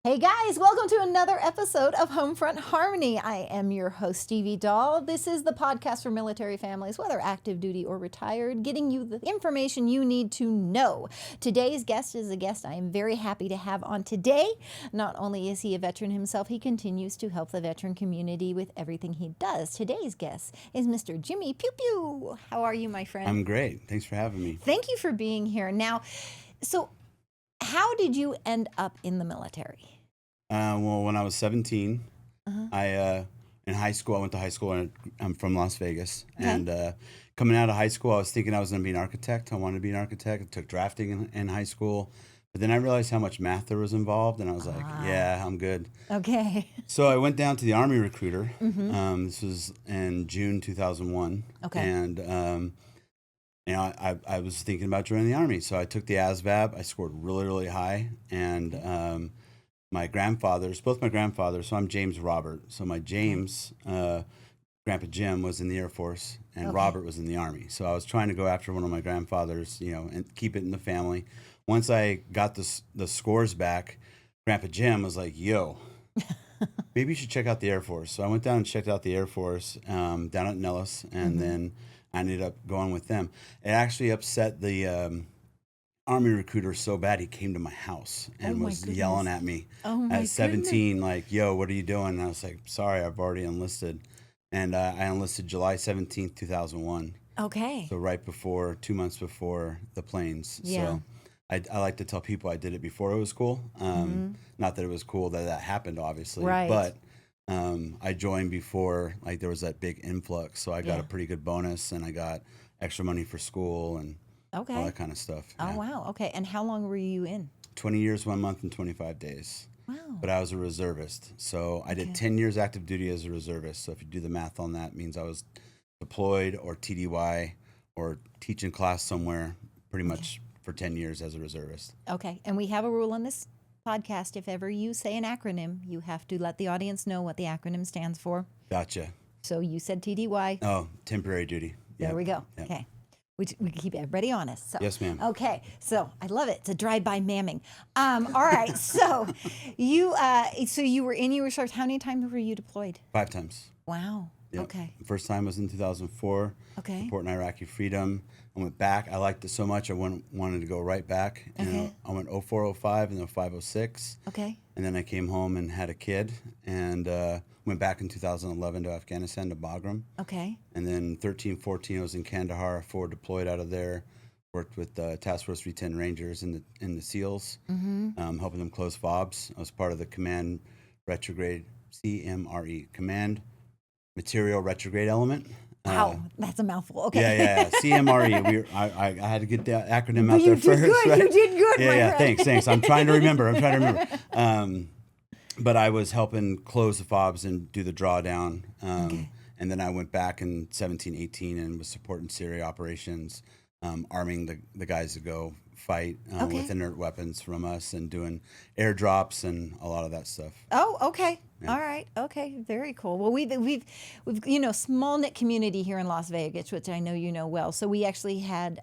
Hey guys, welcome to another episode of Homefront Harmony. I am your host, Stevie Dahl. This is the podcast for military families, whether active duty or retired, getting you the information you need to know. Today's guest is a guest I am very happy to have on today. Not only is he a veteran himself, he continues to help the veteran community with everything he does. Today's guest is Mr. Jimmy Pew Pew. How are you, my friend? I'm great. Thanks for having me. Thank you for being here. Now, so how did you end up in the military? Well, when I was 17, Uh-huh. In high school, I went to high school, and I'm from Las Vegas. Okay. And coming out of high school, I was thinking I was going to be an architect. I wanted to be an architect. I took drafting in high school. But then I realized how much math there was involved, and I was like, yeah, I'm good. Okay. So I went down to the Army recruiter. Mm-hmm. This was in June 2001. Okay. And I was thinking about joining the Army. So I took the ASVAB. I scored really, really high. And my grandfathers, both my grandfathers, so I'm James Robert. So my James, Grandpa Jim was in the Air Force, and Okay. Robert was in the Army. So I was trying to go after one of my grandfathers, and keep it in the family. Once I got the scores back, Grandpa Jim was like, yo, maybe you should check out the Air Force. So I went down and checked out the Air Force down at Nellis, and then I ended up going with them. It actually upset the Army recruiter so bad he came to my house and Oh my was goodness. yelling at me Oh my at 17, like, yo, what are you doing? And I was like, sorry, I've already enlisted. And I enlisted July 17th, 2001. Okay. So right before, 2 months before the planes. Yeah. So I like to tell people I did it before it was cool. Not that it was cool that happened, obviously. Right. But I joined before, like, there was that big influx. So I got Yeah. a pretty good bonus, and I got extra money for school and all Okay. that kind of stuff. Oh, Yeah. wow. Okay. And how long were you in? 20 years, 1 month, and 25 days. Wow. But I was a reservist. So I Okay. did 10 years active duty as a reservist. So if you do the math on that, it means I was deployed or TDY or teaching class somewhere pretty much for 10 years as a reservist. Okay. And we have a rule on this podcast. If ever you say an acronym, you have to let the audience know what the acronym stands for. Gotcha. So you said TDY. Oh, temporary duty. There Yep. we go. Yep. Okay. We keep everybody honest. So. Yes, ma'am. Okay, so I love it. It's a drive-by mamming. All right, so you were in your reserves. How many times were you deployed? 5 times. Wow. Yep. Okay. The first time was in 2004. Okay. Supporting Iraqi freedom. I went back. I liked it so much I wanted to go right back. And Okay. I went 04, 05, and then 05, 06. Okay. And then I came home and had a kid, and went back in 2011 to Afghanistan, to Bagram. Okay. And then 13, 14, I was in Kandahar, forward deployed out of there. Worked with Task Force 310 Rangers in the SEALs, helping them close FOBs. I was part of the Command Retrograde, CMRE, Command Material Retrograde Element. Wow, that's a mouthful. Okay. Yeah. CMRE. I had to get the acronym out you there did first. good. Right? You did good, my Yeah. friend. Thanks. I'm trying to remember. But I was helping close the FOBs and do the drawdown. Okay. And then I went back in 17, 18 and was supporting Syria operations, arming the guys to go fight Okay. with inert weapons from us, and doing airdrops and a lot of that stuff. Oh, okay. Yeah. All right. Okay. Very cool. Well, we've small knit community here in Las Vegas, which I know you know well. So we actually had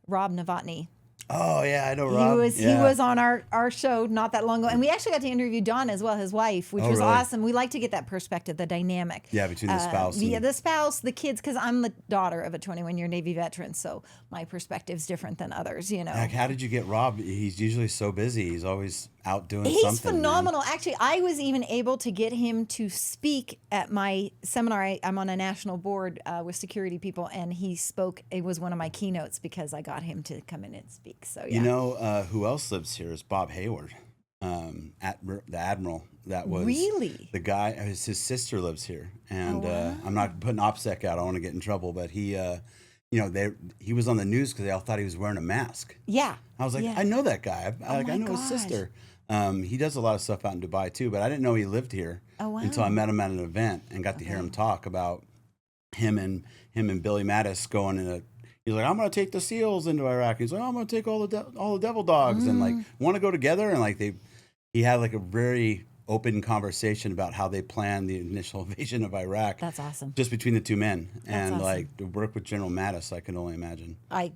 Rob Novotny. Oh, yeah, I know Rob. He was on our show not that long ago, and we actually got to interview Dawn as well, his wife, which Oh, was really? awesome. We like to get that perspective, the dynamic. Yeah, between the spouse. Yeah, and- the spouse, the kids, because I'm the daughter of a 21-year Navy veteran, so my perspective's different than others. Like, how did you get Rob? He's usually so busy. He's always out doing something. He's phenomenal. Actually, I was even able to get him to speak at my seminar. I'm on a national board with security people, and he spoke. It was one of my keynotes because I got him to come in and speak. So yeah. You know who else lives here is Bob Hayward, the admiral. That was Really? the guy. His sister lives here, and wow. I'm not putting OPSEC out. I don't want to get in trouble, but he was on the news because they all thought he was wearing a mask. Yeah. I was like, Yeah. I know that guy. I my know his gosh. sister. He does a lot of stuff out in Dubai too, but I didn't know he lived here Oh, wow. until I met him at an event and got to hear him talk about him and Billy Mattis going in a. He's like, I'm gonna take the SEALs into Iraq. He's like, I'm gonna take all the devil dogs and like want to go together, and like he had like a very open conversation about how they planned the initial invasion of Iraq. That's awesome. Just between the two men, and awesome. like to work with General Mattis, I can only imagine. I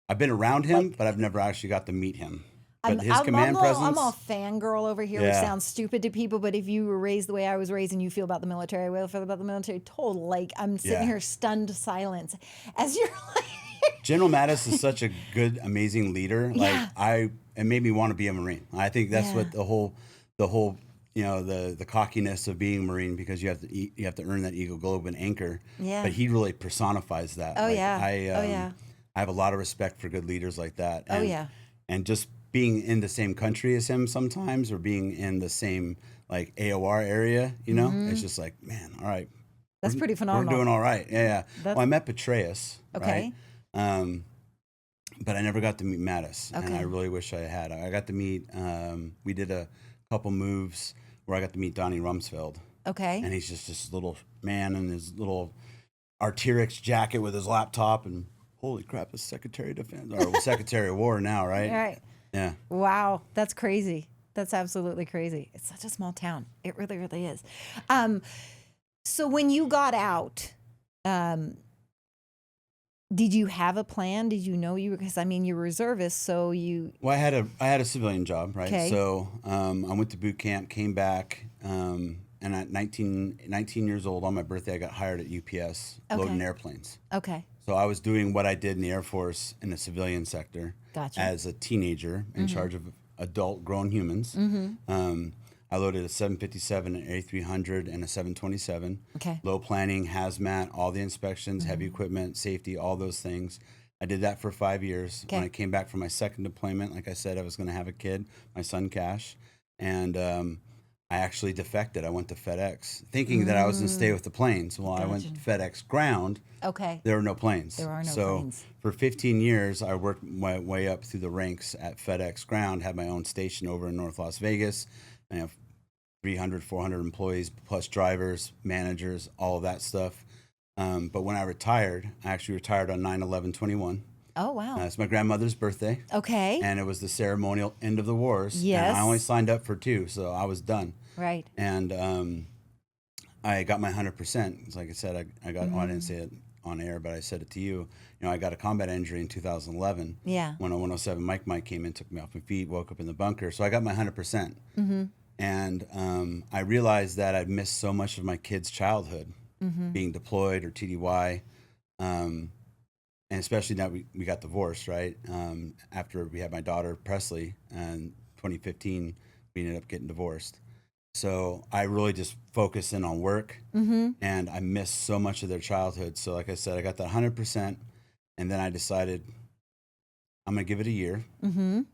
I've been around him, but I've never actually got to meet him. But his command presence. I'm all fangirl over here, which Yeah. sounds stupid to people, but if you were raised the way I was raised and you feel about the military, I feel about the military, total. Like, I'm sitting Yeah. here stunned silence as you're like, General Mattis is such a good, amazing leader. Yeah. Like it made me want to be a Marine. I think that's Yeah. what the whole, the cockiness of being a Marine, because you have to earn that Eagle Globe and anchor. Yeah. But he really personifies that. Oh, Like, yeah. I have a lot of respect for good leaders like that. Oh, And, yeah. And just being in the same country as him sometimes, or being in the same like AOR area, it's just like, man, all right. That's pretty phenomenal. We're doing all right. Yeah. That's- Well, I met Petraeus. Okay. Right? But I never got to meet Mattis, and Okay. I really wish I had. I got to meet. We did a couple moves where I got to meet Donnie Rumsfeld, Okay. and he's just this little man in his little Arc'teryx jacket with his laptop, and holy crap, is Secretary of Defense or Secretary of War now, right? Right. Yeah. Wow. That's crazy. That's absolutely crazy. It's such a small town. It really, really is. So when you got out, did you have a plan? Did you know you were, because I mean, you were reservist, so you. Well, I had a civilian job, right? Okay. So I went to boot camp, came back, and at 19 years old, on my birthday, I got hired at UPS loading airplanes. Okay. So I was doing what I did in the Air Force in the civilian sector. Gotcha. As a teenager in charge of adult grown humans. I loaded a 757, an A300, and a 727. Okay. Low planning, hazmat, all the inspections, heavy equipment, safety, all those things. I did that for 5 years. Okay. When I came back from my second deployment, like I said, I was going to have a kid, my son Cash, and I actually defected. I went to FedEx, thinking that I was going to stay with the planes. Well, I went to FedEx ground. Okay. There were no planes. There are no so planes. for 15 years, I worked my way up through the ranks at FedEx ground, had my own station over in North Las Vegas. I have 300, 400 employees, plus drivers, managers, all of that stuff. But when I retired, I actually retired on 9/11/21. Oh, wow. It's my grandmother's birthday. Okay. And it was the ceremonial end of the wars. Yes. And I only signed up for 2, so I was done. Right. And I got my 100%. Like I said, I got, I didn't say it on air, but I said it to you. I got a combat injury in 2011. Yeah. When a 107 Mike came in, took me off my feet, woke up in the bunker. So I got my 100%. And I realized that I'd missed so much of my kids' childhood being deployed or TDY. And especially now we got divorced, right? After we had my daughter, Presley, in 2015, we ended up getting divorced. So I really just focused in on work, and I missed so much of their childhood. So like I said, I got that 100%, and then I decided I'm going to give it a year. I'm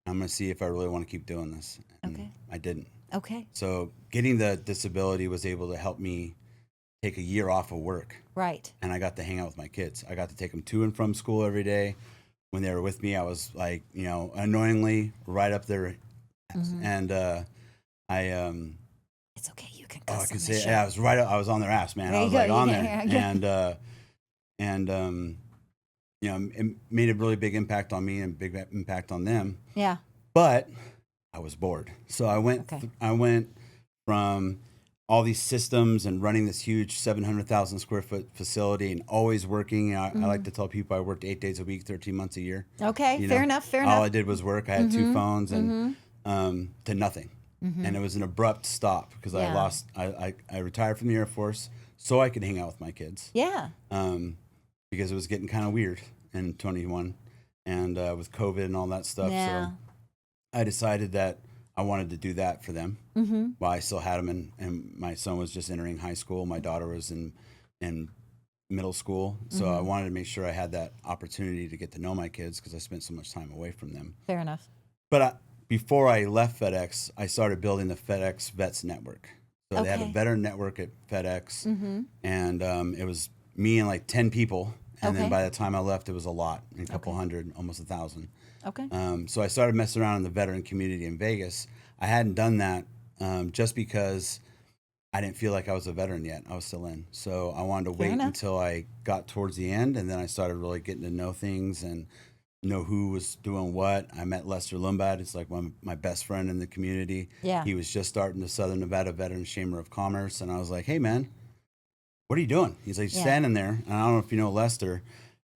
going to see if I really want to keep doing this. And Okay. I didn't. Okay. So getting the disability was able to help me take a year off of work. Right. And I got to hang out with my kids. I got to take them to and from school every day. When they were with me, I was like, annoyingly right up there. And It's okay. You can I cuss could on say, the show. yeah, I was on their ass, man. There I you was like go. on Yeah, there. yeah. It made a really big impact on me and a big impact on them. Yeah. But I was bored. So I went Okay. I went from all these systems and running this huge 700,000 square foot facility and always working. I like to tell people I worked 8 days a week, 13 months a year. Okay. Fair enough. Fair All I enough. did was work. I had 2 phones and to nothing. And it was an abrupt stop because Yeah. I retired from the Air Force so I could hang out with my kids. Yeah. Because it was getting kind of weird in 21 and with COVID and all that stuff. Yeah. So I decided that I wanted to do that for them while I still had them. And my son was just entering high school. My daughter was in middle school. So I wanted to make sure I had that opportunity to get to know my kids because I spent so much time away from them. Fair enough. But before I left FedEx, I started building the FedEx Vets Network. So they had a Okay. veteran network at FedEx, and it was me and like 10 people. And Okay. then by the time I left, it was a lot, a couple hundred, almost 1,000. Okay. So I started messing around in the veteran community in Vegas. I hadn't done that just because I didn't feel like I was a veteran yet. I was still in. So I wanted to wait enough. until I got towards the end, and then I started really getting to know things and know who was doing what. I met Lester Lumbad. It's like my best friend in the community. Yeah. He was just starting the Southern Nevada Veterans Chamber of Commerce, and I was like, hey, man, what are you doing? He's like, Yeah. standing there. And I don't know if you know Lester.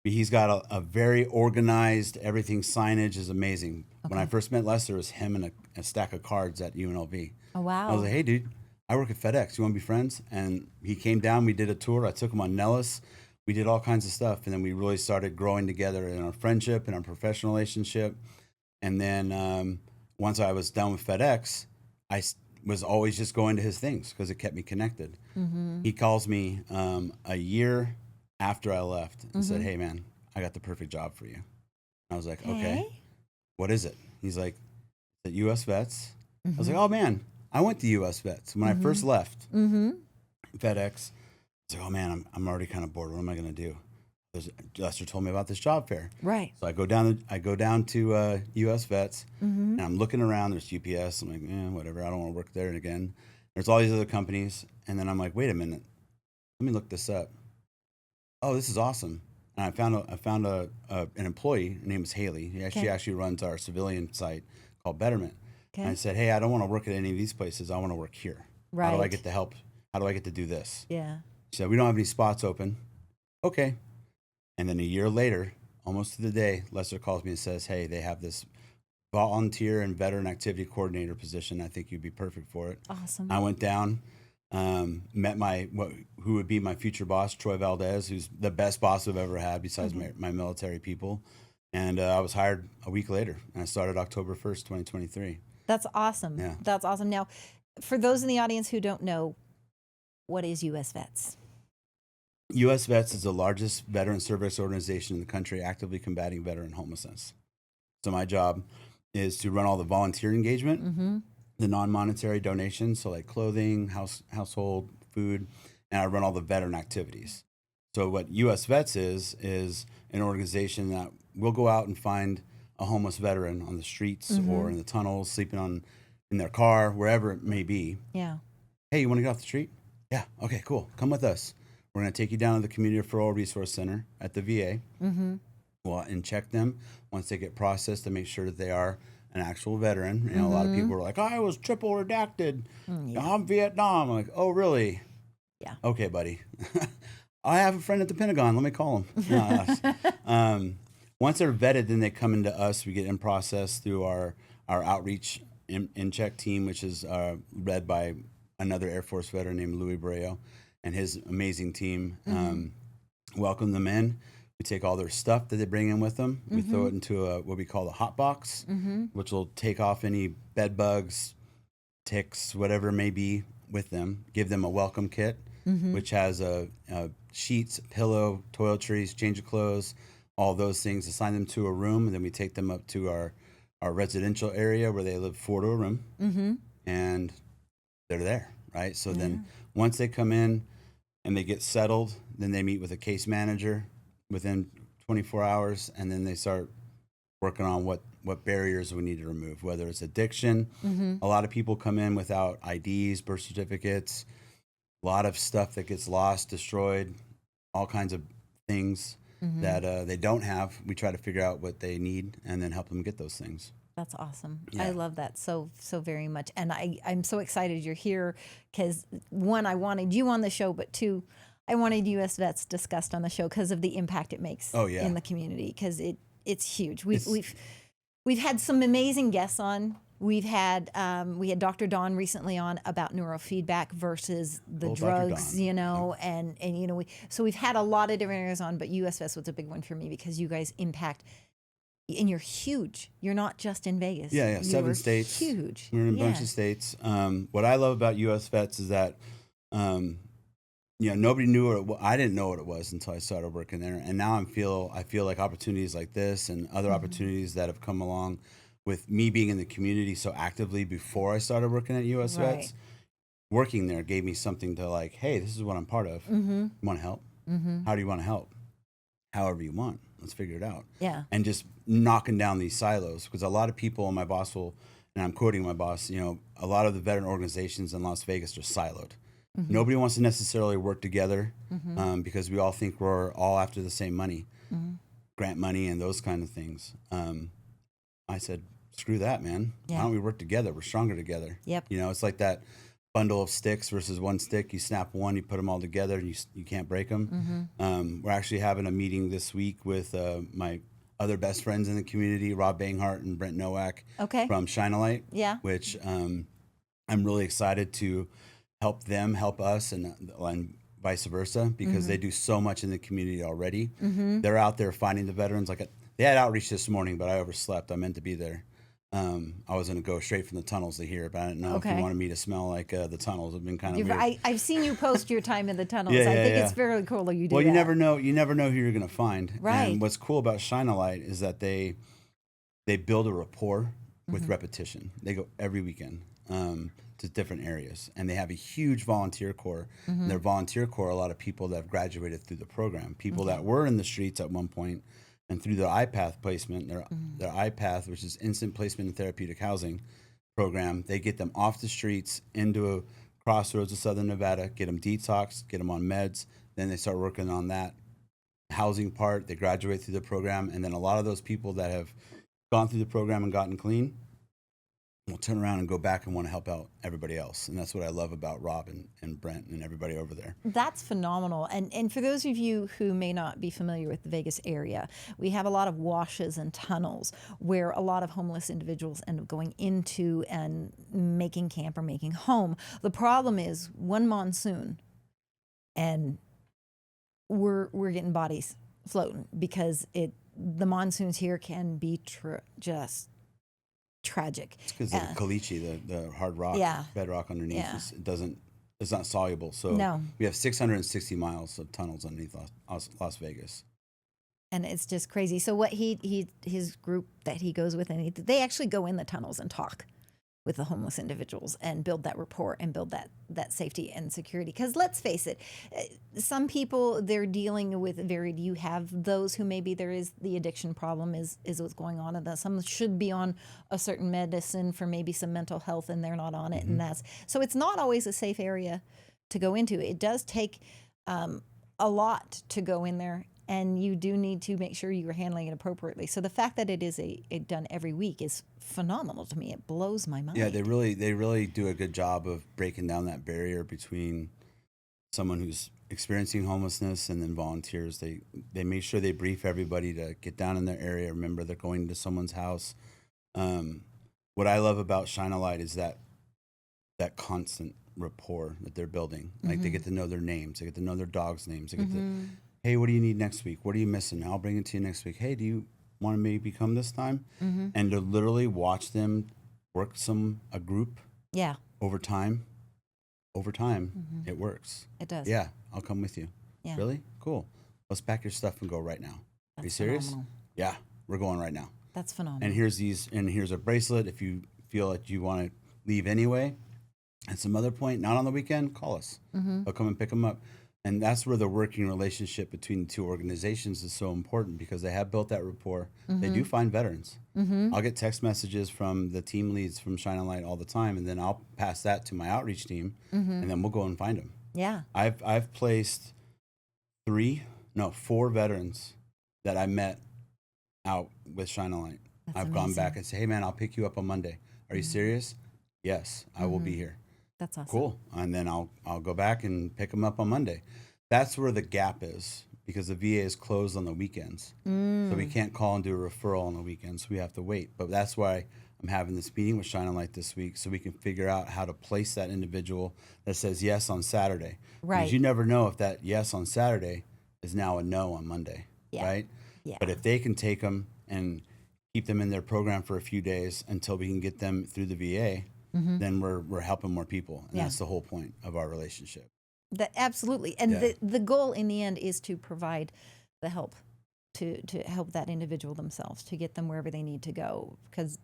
He's got a very organized, everything signage is amazing. Okay. When I first met Lester, it was him and a stack of cards at UNLV. Oh, wow. I was like, hey, dude, I work at FedEx. You want to be friends? And he came down. We did a tour. I took him on Nellis. We did all kinds of stuff. And then we really started growing together in our friendship and our professional relationship. And then once I was done with FedEx, I was always just going to his things because it kept me connected. Mm-hmm. He calls me a year after I left and said, hey, man, I got the perfect job for you. I was like, okay, what is it? He's like, at U.S. Vets. I was like, oh, man, I went to U.S. Vets. When I first left FedEx, I was like, oh, man, I'm already kind of bored. What am I going to do? Lester told me about this job fair. Right. So I go down to U.S. Vets, and I'm looking around. There's UPS. I'm like, whatever. I don't want to work there again. There's all these other companies. And then I'm like, wait a minute. Let me look this up. Oh, this is awesome. And I found an employee. Her name is Haley. She actually runs our civilian site called Betterment. Okay. And I said, hey, I don't want to work at any of these places. I want to work here. Right. How do I get the help? How do I get to do this? Yeah. She said, we don't have any spots open. Okay. And then a year later, almost to the day, Lester calls me and says, hey, they have this volunteer and veteran activity coordinator position. I think you'd be perfect for it. Awesome. I went down, met who would be my future boss, Troy Valdez, who's the best boss I've ever had besides my military people. And I was hired a week later, and I started October 1st, 2023. That's awesome. Yeah. That's awesome. Now, for those in the audience who don't know, what is U.S. Vets? U.S. Vets is the largest veteran service organization in the country actively combating veteran homelessness. So my job is to run all the volunteer engagement, the non-monetary donations, so like clothing, household, food, and I run all the veteran activities. So what U.S. Vets is an organization that will go out and find a homeless veteran on the streets or in the tunnels, sleeping in their car, wherever it may be. Yeah. Hey, you want to get off the street? Yeah. Okay, cool. Come with us. We're going to take you down to the Community Referral Resource Center at the VA. And check them once they get processed to make sure that they are an actual veteran. You know, a lot of people are like, I was triple redacted. I'm Vietnam. I'm like, oh, really? Yeah. Okay, buddy. I have a friend at the Pentagon. Let me call him. Once they're vetted, then they come into us. We get in process through our outreach in-check team, which is led by another Air Force veteran named Louis Breo and his amazing team. Welcome them in. We take all their stuff that they bring in with them. We throw it into what we call a hot box, which will take off any bed bugs, ticks, whatever it may be with them. Give them a welcome kit, which has sheets, pillow, toiletries, change of clothes, all those things. Assign them to a room, and then we take them up to our residential area where they live 4 to a room, and they're there, right? So then once they come in and they get settled, then they meet with a case manager within 24 hours, and then they start working on what barriers we need to remove, whether it's addiction. A lot of people come in without IDs, birth certificates, a lot of stuff that gets lost, destroyed, all kinds of things that they don't have. We try to figure out what they need and then help them get those things. That's awesome. Yeah. I love that so very much. And I'm so excited you're here because, one, I wanted you on the show, but two, I wanted U.S. Vets discussed on the show because of the impact it makes in the community, because it's huge. We've had some amazing guests on. We had Dr. Dawn recently on about neurofeedback versus the drugs, you know, and you know, we've had a lot of different areas on, but U.S. Vets was a big one for me because you guys impact. And you're huge. You're not just in Vegas. Yeah, 7 states. Huge. We're in a bunch of states. What I love about U.S. Vets is that, nobody knew what it was. I didn't know what it was until I started working there. And now I feel like opportunities like this and other opportunities that have come along with me being in the community so actively before I started working at U.S. Vets, working there gave me something to like, hey, this is what I'm part of. You want to help? How do you want to help? However you want. Let's figure it out. Yeah. And just knocking down these silos, because a lot of people, and my boss will, and I'm quoting my boss, a lot of the veteran organizations in Las Vegas are siloed. Nobody wants to necessarily work together because we all think we're all after the same money, grant money and those kind of things. I said, screw that, man. Yeah. Why don't we work together? We're stronger together. Yep. It's like that bundle of sticks versus one stick. You snap one, you put them all together, and you can't break them. We're actually having a meeting this week with my other best friends in the community, Rob Banghart and Brent Nowak from Shine a Light. Yeah. Which I'm really excited to help them help us and vice versa, because they do so much in the community already. They're out there finding the veterans. Like they had outreach this morning, but I overslept. I meant to be there. I was going to go straight from the tunnels to here, but I didn't know if you wanted me to smell like the tunnels. Have been kind of weird. I've seen you post your time in the tunnels. Yeah, I think yeah. it's fairly cool that you do Well, that. you never know. You never know who you're going to find. Right. And what's cool about Shine a Light is that they build a rapport with repetition. They go every weekend to different areas, and they have a huge volunteer corps. And their volunteer corps, a lot of people that have graduated through the program, people that were in the streets at one point, and through their IPATH placement, their IPATH, which is Instant Placement in Therapeutic Housing program, they get them off the streets into a crossroads of Southern Nevada, get them detoxed, get them on meds. Then they start working on that housing part. They graduate through the program, and then a lot of those people that have gone through the program and gotten clean will turn around and go back and want to help out everybody else. And that's what I love about Rob and Brent and everybody over there. That's phenomenal. And for those of you who may not be familiar with the Vegas area, we have a lot of washes and tunnels where a lot of homeless individuals end up going into and making camp or making home. The problem is one monsoon and we're getting bodies floating because the monsoons here can be just tragic. It's because the caliche, the hard rock, bedrock underneath, it's not soluble. So we have 660 miles of tunnels underneath Las Vegas. And it's just crazy. So what his group that he goes with, and they actually go in the tunnels and talk with the homeless individuals and build that rapport and build that safety and security. Because let's face it, some people, they're dealing with you have those who maybe there is the addiction problem is what's going on, and that some should be on a certain medicine for maybe some mental health and they're not on it. And so it's not always a safe area to go into. It does take a lot to go in there, and you do need to make sure you're handling it appropriately. So the fact that it is done every week is phenomenal to me. It blows my mind. Yeah, they really do a good job of breaking down that barrier between someone who's experiencing homelessness and then volunteers. They make sure they brief everybody to get down in their area. Remember, they're going to someone's house. What I love about Shine a Light is that constant rapport that they're building. Like they get to know their names, they get to know their dogs' names, they get to, hey, what do you need next week? What are you missing? I'll bring it to you next week. Hey, do you want to maybe come this time? And to literally watch them work a group over time, it works. It does. Yeah, I'll come with you. Yeah. Really? Cool. Let's pack your stuff and go right now. Are you serious? Phenomenal. Yeah, we're going right now. That's phenomenal. And here's a bracelet. If you feel like you want to leave anyway, at some other point, not on the weekend, call us. I'll come and pick them up. And that's where the working relationship between the two organizations is so important, because they have built that rapport. They do find veterans. I'll get text messages from the team leads from Shine a Light all the time, and then I'll pass that to my outreach team, and then we'll go and find them. Yeah. I've placed 4 veterans that I met out with Shine a Light. I've gone back and said, hey man, I'll pick you up on Monday. Are you serious? Yes, I will be here. That's awesome. Cool. And then I'll go back and pick them up on Monday. That's where the gap is, because the VA is closed on the weekends. So we can't call and do a referral on the weekends. We have to wait. But that's why I'm having this meeting with Shine a Light this week, so we can figure out how to place that individual that says yes on Saturday. Right. Because you never know if that yes on Saturday is now a no on Monday. Yeah. Right? Yeah. But if they can take them and keep them in their program for a few days until we can get them through the VA, then we're helping more people. And that's the whole point of our relationship. Absolutely. And the goal in the end is to provide the help to help that individual themselves, to get them wherever they need to go, because,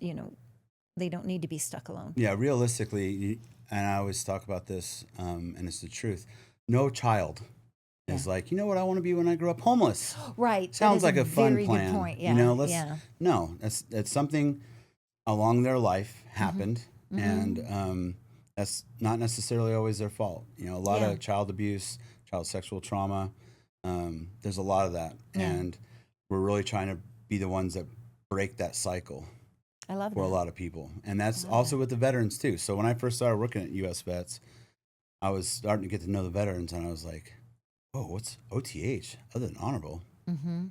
they don't need to be stuck alone. Yeah, realistically, and I always talk about this, and it's the truth, no child is like, you know what I want to be when I grow up? Homeless. Right. Sounds like a fun very plan. Good point. Yeah. No, that's something along their life happened. And that's not necessarily always their fault. A lot of child abuse, child sexual trauma. There's a lot of that. Yeah. And we're really trying to be the ones that break that cycle. I love for that. a lot of people. And that's also with the veterans too. So when I first started working at U.S. Vets, I was starting to get to know the veterans, and I was like, "Whoa, what's OTH other than honorable? Mm-hmm.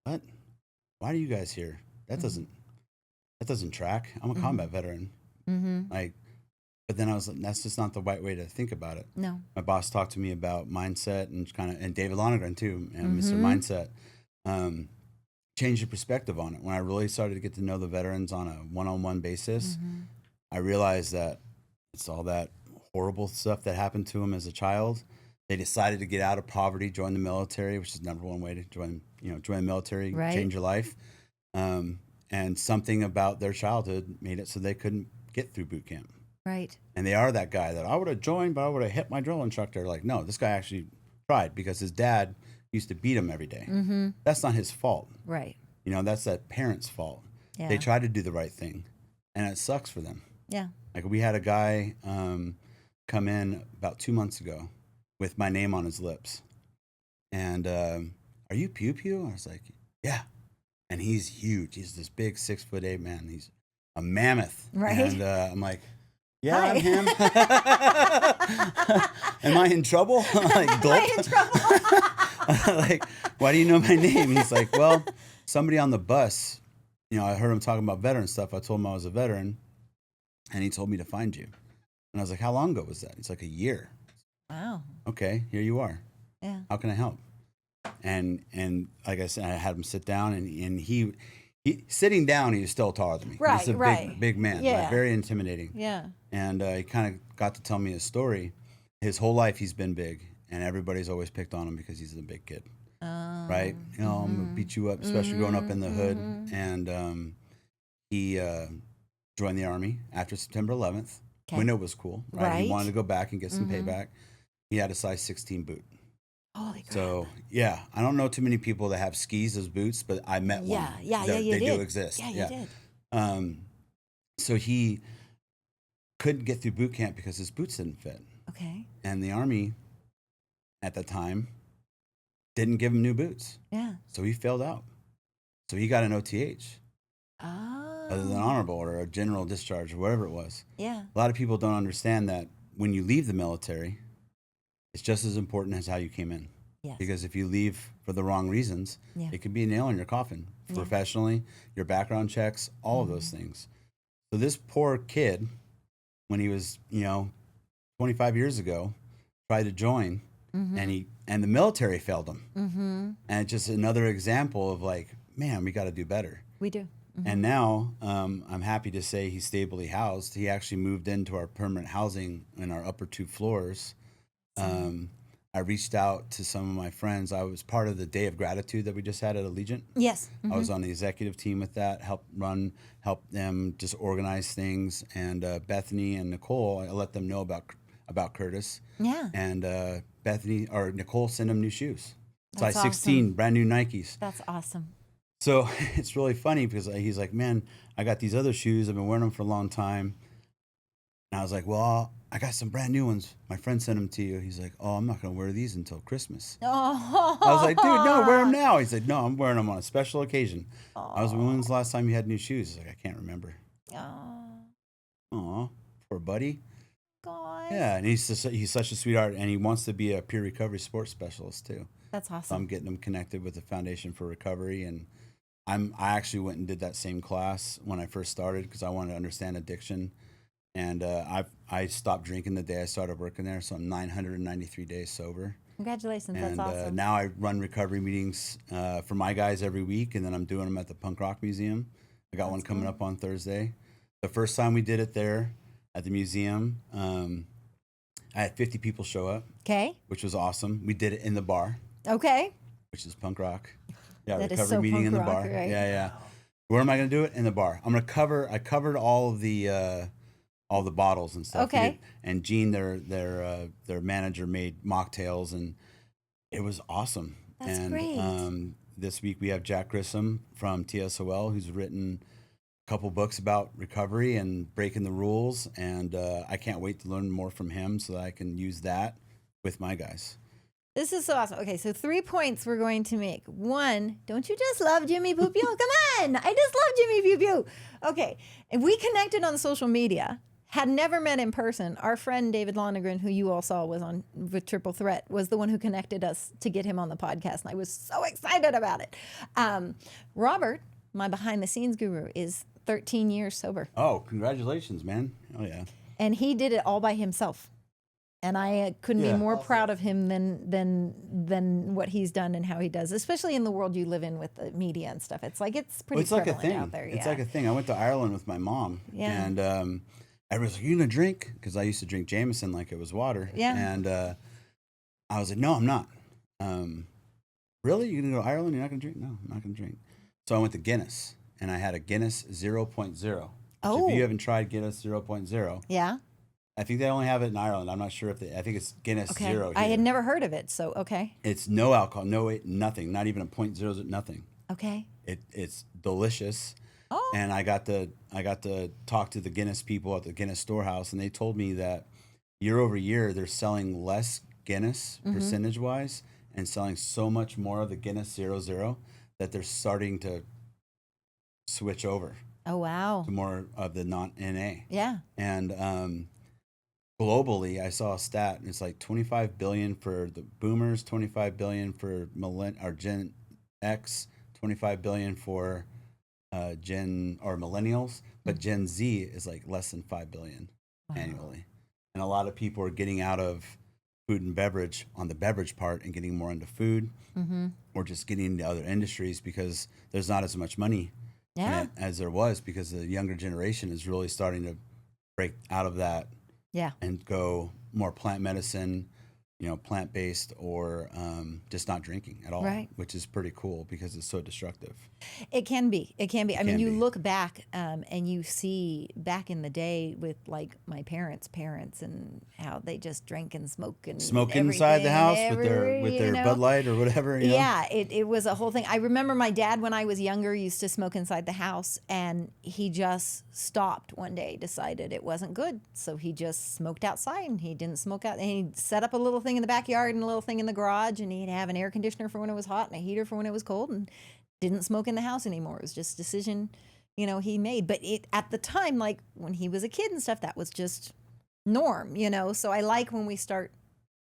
What? Why are you guys here? That doesn't track. I'm a combat veteran. Mm-hmm. Like, but then I was like, that's just not the right way to think about it. No. My boss talked to me about mindset and David Lonergan too, and Mr. Mindset. Changed the perspective on it. When I really started to get to know the veterans on a one-on-one basis, I realized that it's all that horrible stuff that happened to them as a child. They decided to get out of poverty, join the military, which is the number one way to join the military, Right. change your life. And something about their childhood made it so they couldn't get through boot camp. Right. And they are that guy that I would have joined, but I would have hit my drill instructor. Like, no, this guy actually tried because his dad used to beat him every day. That's not his fault. Right. That's that parent's fault. Yeah. They try to do the right thing, and it sucks for them. Yeah. Like, we had a guy come in about 2 months ago with my name on his lips. And, are you Pew Pew? I was like, yeah. And he's huge. He's this big 6'8" man. He's a mammoth. Right. And I'm like, yeah, Hi. I'm him. Am I in trouble? Like, Am I in trouble? like, why do you know my name? He's like, well, somebody on the bus, I heard him talking about veteran stuff. I told him I was a veteran, and he told me to find you. And I was like, how long ago was that? He's like, a year. Wow. Okay, here you are. Yeah. How can I help? And like I said, I had him sit down, and he sitting down, he was still taller than me. Right, He's a right. big man, Yeah. like, very intimidating. Yeah. And he kind of got to tell me his story. His whole life, he's been big, and everybody's always picked on him because he's a big kid. Right? I'm gonna beat you up, especially growing up in the hood. And he joined the Army after September 11th when it was cool. Right? He wanted to go back and get some payback. He had a size 16 boot. Holy crap. So, yeah, I don't know too many people that have skis as boots, but I met one. They do exist. Yeah, you did. So he couldn't get through boot camp because his boots didn't fit. Okay. And the Army at the time didn't give him new boots. Yeah. So he failed out. So he got an OTH. Oh. Other than honorable or a general discharge or whatever it was. Yeah. A lot of people don't understand that when you leave the military, it's just as important as how you came in. Yes. Because if you leave for the wrong reasons, it could be a nail in your coffin. Professionally, your background checks, all of those things. So this poor kid, when he was, 25 years ago, tried to join, and the military failed him. And it's just another example of like, man, we got to do better. We do. And now I'm happy to say he's stably housed. He actually moved into our permanent housing in our upper 2 floors. I reached out to some of my friends. I was part of the Day of Gratitude that we just had at Allegiant. Yes. I was on the executive team with that, help them just organize things. And Bethany and Nicole, I let them know about Curtis. Yeah. And Nicole sent him new shoes. That's Size 16, awesome. brand new Nikes. That's awesome. So it's really funny because he's like, man, I got these other shoes. I've been wearing them for a long time. And I was like, well, I got some brand new ones. My friend sent them to you. He's like, oh, I'm not going to wear these until Christmas. Oh. I was like, dude, no, wear them now. He said, no, I'm wearing them on a special occasion. I was like, when's the last time you had new shoes? He's like, I can't remember. Aw, poor buddy. God. Yeah, and he's such a sweetheart, and he wants to be a peer recovery sports specialist too. That's awesome. So I'm getting him connected with the Foundation for Recovery, and I actually went and did that same class when I first started because I wanted to understand addiction. And I stopped drinking the day I started working there, so I'm 993 days sober. Congratulations, And that's awesome. now I run recovery meetings for my guys every week, and then I'm doing them at the Punk Rock Museum. I got one coming up on Thursday. The first time we did it there at the museum, I had 50 people show up. Okay. Which was awesome. We did it in the bar. Okay. Which is punk rock. Yeah, that recovery is so meeting punk in the rock, bar. right? Yeah. Where am I going to do it? In the bar. I covered all of the bottles and stuff. Okay. And Gene, their manager, made mocktails, and it was awesome. That's and, great. This week we have Jack Grissom from TSOL, who's written a couple books about recovery and breaking the rules, and I can't wait to learn more from him so that I can use that with my guys. This is so awesome. Okay, so 3 points we're going to make. 1, don't you just love Jimmy Pew Pew? Come on, I just love Jimmy Pew Pew. Okay, and we connected on social media, Had never met in person. Our friend David Lonergan, who you all saw was on with Triple Threat, was the one who connected us to get him on the podcast, and I was so excited about it. Robert, my behind the scenes guru, is 13 years sober. Oh, congratulations, man. Oh, yeah. And he did it all by himself. And I couldn't be more proud of him than what he's done and how he does, especially in the world you live in with the media and stuff. It's like it's pretty prevalent out there. It's like a thing. I went to Ireland with my mom, and everyone's like, "You gonna drink?" Because I used to drink Jameson like it was water. Yeah. And I was like, "No, I'm not." Really? You're gonna go to Ireland? You're not gonna drink? No, I'm not gonna drink. So I went to Guinness, and I had a Guinness 0.0. Oh. If you haven't tried Guinness 0.0, Yeah. I think they only have it in Ireland. I'm not sure if I think it's Guinness Zero. I had never heard of it, so okay. It's no alcohol, nothing, not even a 0.0, nothing. Okay. It's delicious. Oh. And I got to talk to the Guinness people at the Guinness storehouse, and they told me that year over year they're selling less Guinness percentage wise and selling so much more of the Guinness 0.0 that they're starting to switch over. Oh wow. To more of the non-NA. Yeah. And globally, I saw a stat, and it's like 25 billion for the boomers, 25 billion for Gen X, 25 billion for Gen or millennials, but Gen Z is like less than 5 billion annually. And a lot of people are getting out of food and beverage on the beverage part and getting more into food or just getting into other industries because there's not as much money in it as there was, because the younger generation is really starting to break out of that. Yeah. And go more plant medicine, plant-based, or just not drinking at all, right. Which is pretty cool because it's so destructive. It can be. I mean, you look back and you see back in the day with like my parents' and how they just drank and smoke inside the house with their Bud Light or whatever. Yeah, it was a whole thing. I remember my dad when I was younger used to smoke inside the house, and he just stopped one day, decided it wasn't good, so he just smoked outside, and he didn't smoke out. And he'd set up a little thing in the backyard and a little thing in the garage, and he'd have an air conditioner for when it was hot and a heater for when it was cold, and didn't smoke in the house anymore. It was just a decision, he made. But at the time, like when he was a kid and stuff, that was just norm, So I like when we start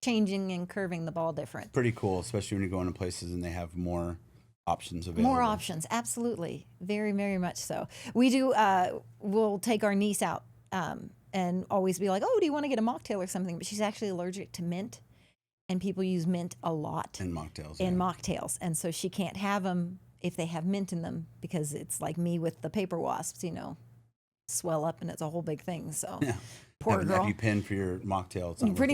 changing and curving the ball different. Pretty cool, especially when you're going to places and they have more options available. More options, absolutely. Very, very much so. We do, we'll take our niece out and always be like, oh, do you want to get a mocktail or something? But she's actually allergic to mint, and people use mint a lot. In mocktails. Mocktails. And so she can't have them if they have mint in them, because it's like me with the paper wasps, swell up and it's a whole big thing. So poor girl. Have you pinned for your mocktail? Pretty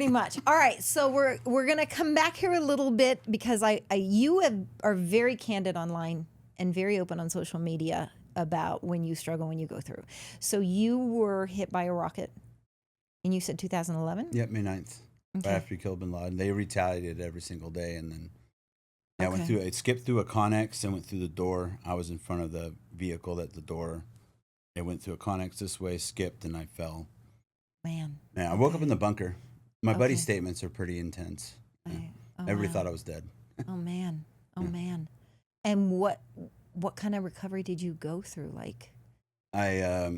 much. All right, so we're gonna come back here a little bit because you are very candid online and very open on social media about when you struggle, when you go through. So you were hit by a rocket, and you said 2011? Yep, May 9th. Okay. Right after you killed bin Laden. They retaliated every single day, and then I went through. It skipped through a Connex and went through the door. I was in front of the vehicle at the door. It went through a Connex this way, skipped, and I fell. Man. Yeah, I woke up in the bunker. My buddy's statements are pretty intense. Everybody thought I was dead. Oh man. Oh man. And what kind of recovery did you go through? Like, I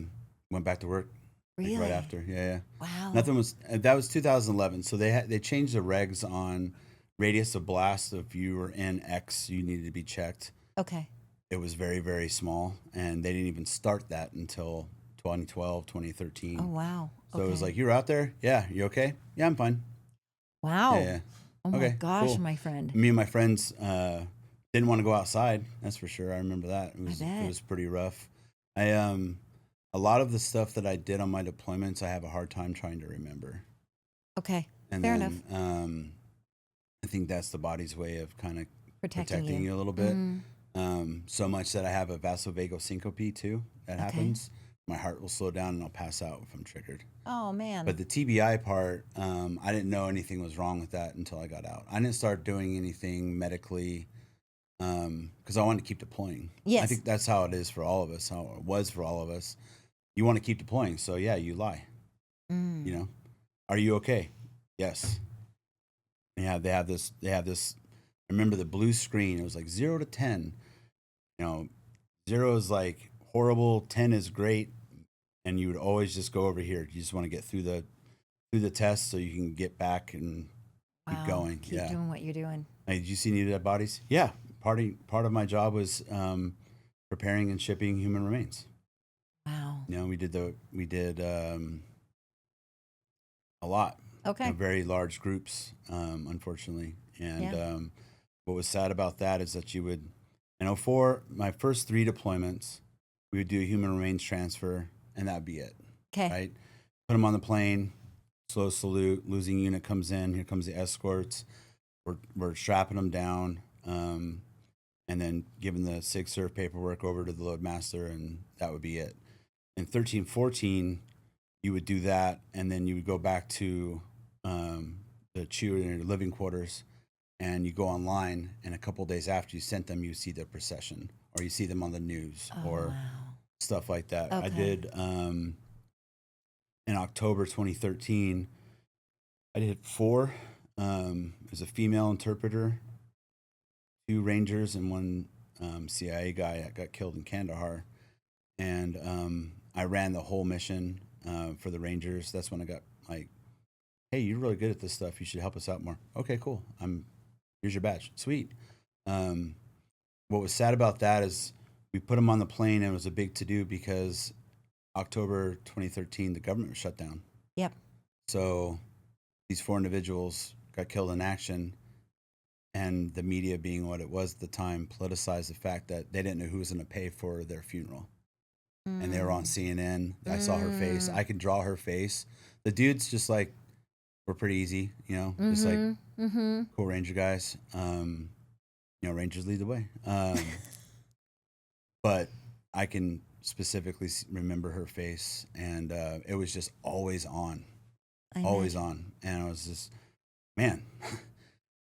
went back to work. Really? Like right after, yeah. Wow. That was 2011. So they changed the regs on radius of blast. If you were in X, you needed to be checked. Okay. It was very, very small, and they didn't even start that until 2012, 2013. Oh wow. So it was like, you were out there? Yeah. You okay? Yeah, I'm fine. Wow. Yeah. Oh my gosh, cool. My friend. Me and my friends didn't want to go outside. That's for sure. I remember that. It was pretty rough. A lot of the stuff that I did on my deployments, I have a hard time trying to remember. Okay, fair enough. I think that's the body's way of kind of protecting you a little bit. So much that I have a vasovagal syncope too. That happens. My heart will slow down and I'll pass out if I'm triggered. Oh man! But the TBI part, I didn't know anything was wrong with that until I got out. I didn't start doing anything medically because I wanted to keep deploying. Yes. I think that's how it is for all of us. How it was for all of us. You want to keep deploying, so yeah, you lie. Are you okay? Yes. Yeah, they have this. I remember the blue screen. It was like 0 to 10. 0 is like horrible. 10 is great. and you would always just go over here. You just want to get through the test so you can get back and keep going. Keep doing what you're doing. Hey, did you see any dead bodies? Yeah. Part of my job was preparing and shipping human remains. Wow. You know, we did a lot. Okay. You know, very large groups, unfortunately. And what was sad about that is that you would, for my first 3 deployments, we would do a human remains transfer, and that'd be it. Okay. Right? Put them on the plane, slow salute, losing unit comes in, here comes the escorts. We're strapping them down, and then giving the SIG Serve paperwork over to the loadmaster, and that would be it. In 13-14, you would do that, and then you would go back to the CHU in your living quarters, and you go online, and a couple days after you sent them, you see their procession, or you see them on the news, or stuff like that. Okay. I did, in October 2013, I did 4. There's a female interpreter, 2 Rangers, and 1 CIA guy that got killed in Kandahar. And I ran the whole mission for the Rangers. That's when I got like, hey, you're really good at this stuff. You should help us out more. Okay, cool. Here's your badge. Sweet. What was sad about that is we put them on the plane, and it was a big to-do because October 2013, the government was shut down. Yep. So these 4 individuals got killed in action, and the media, being what it was at the time, politicized the fact that they didn't know who was going to pay for their funeral. And they were on CNN. I saw her face. I could draw her face. The dudes just like were pretty easy, just like cool Ranger guys. Rangers lead the way. But I can specifically remember her face, and it was just always on. Always on. And I was just, man.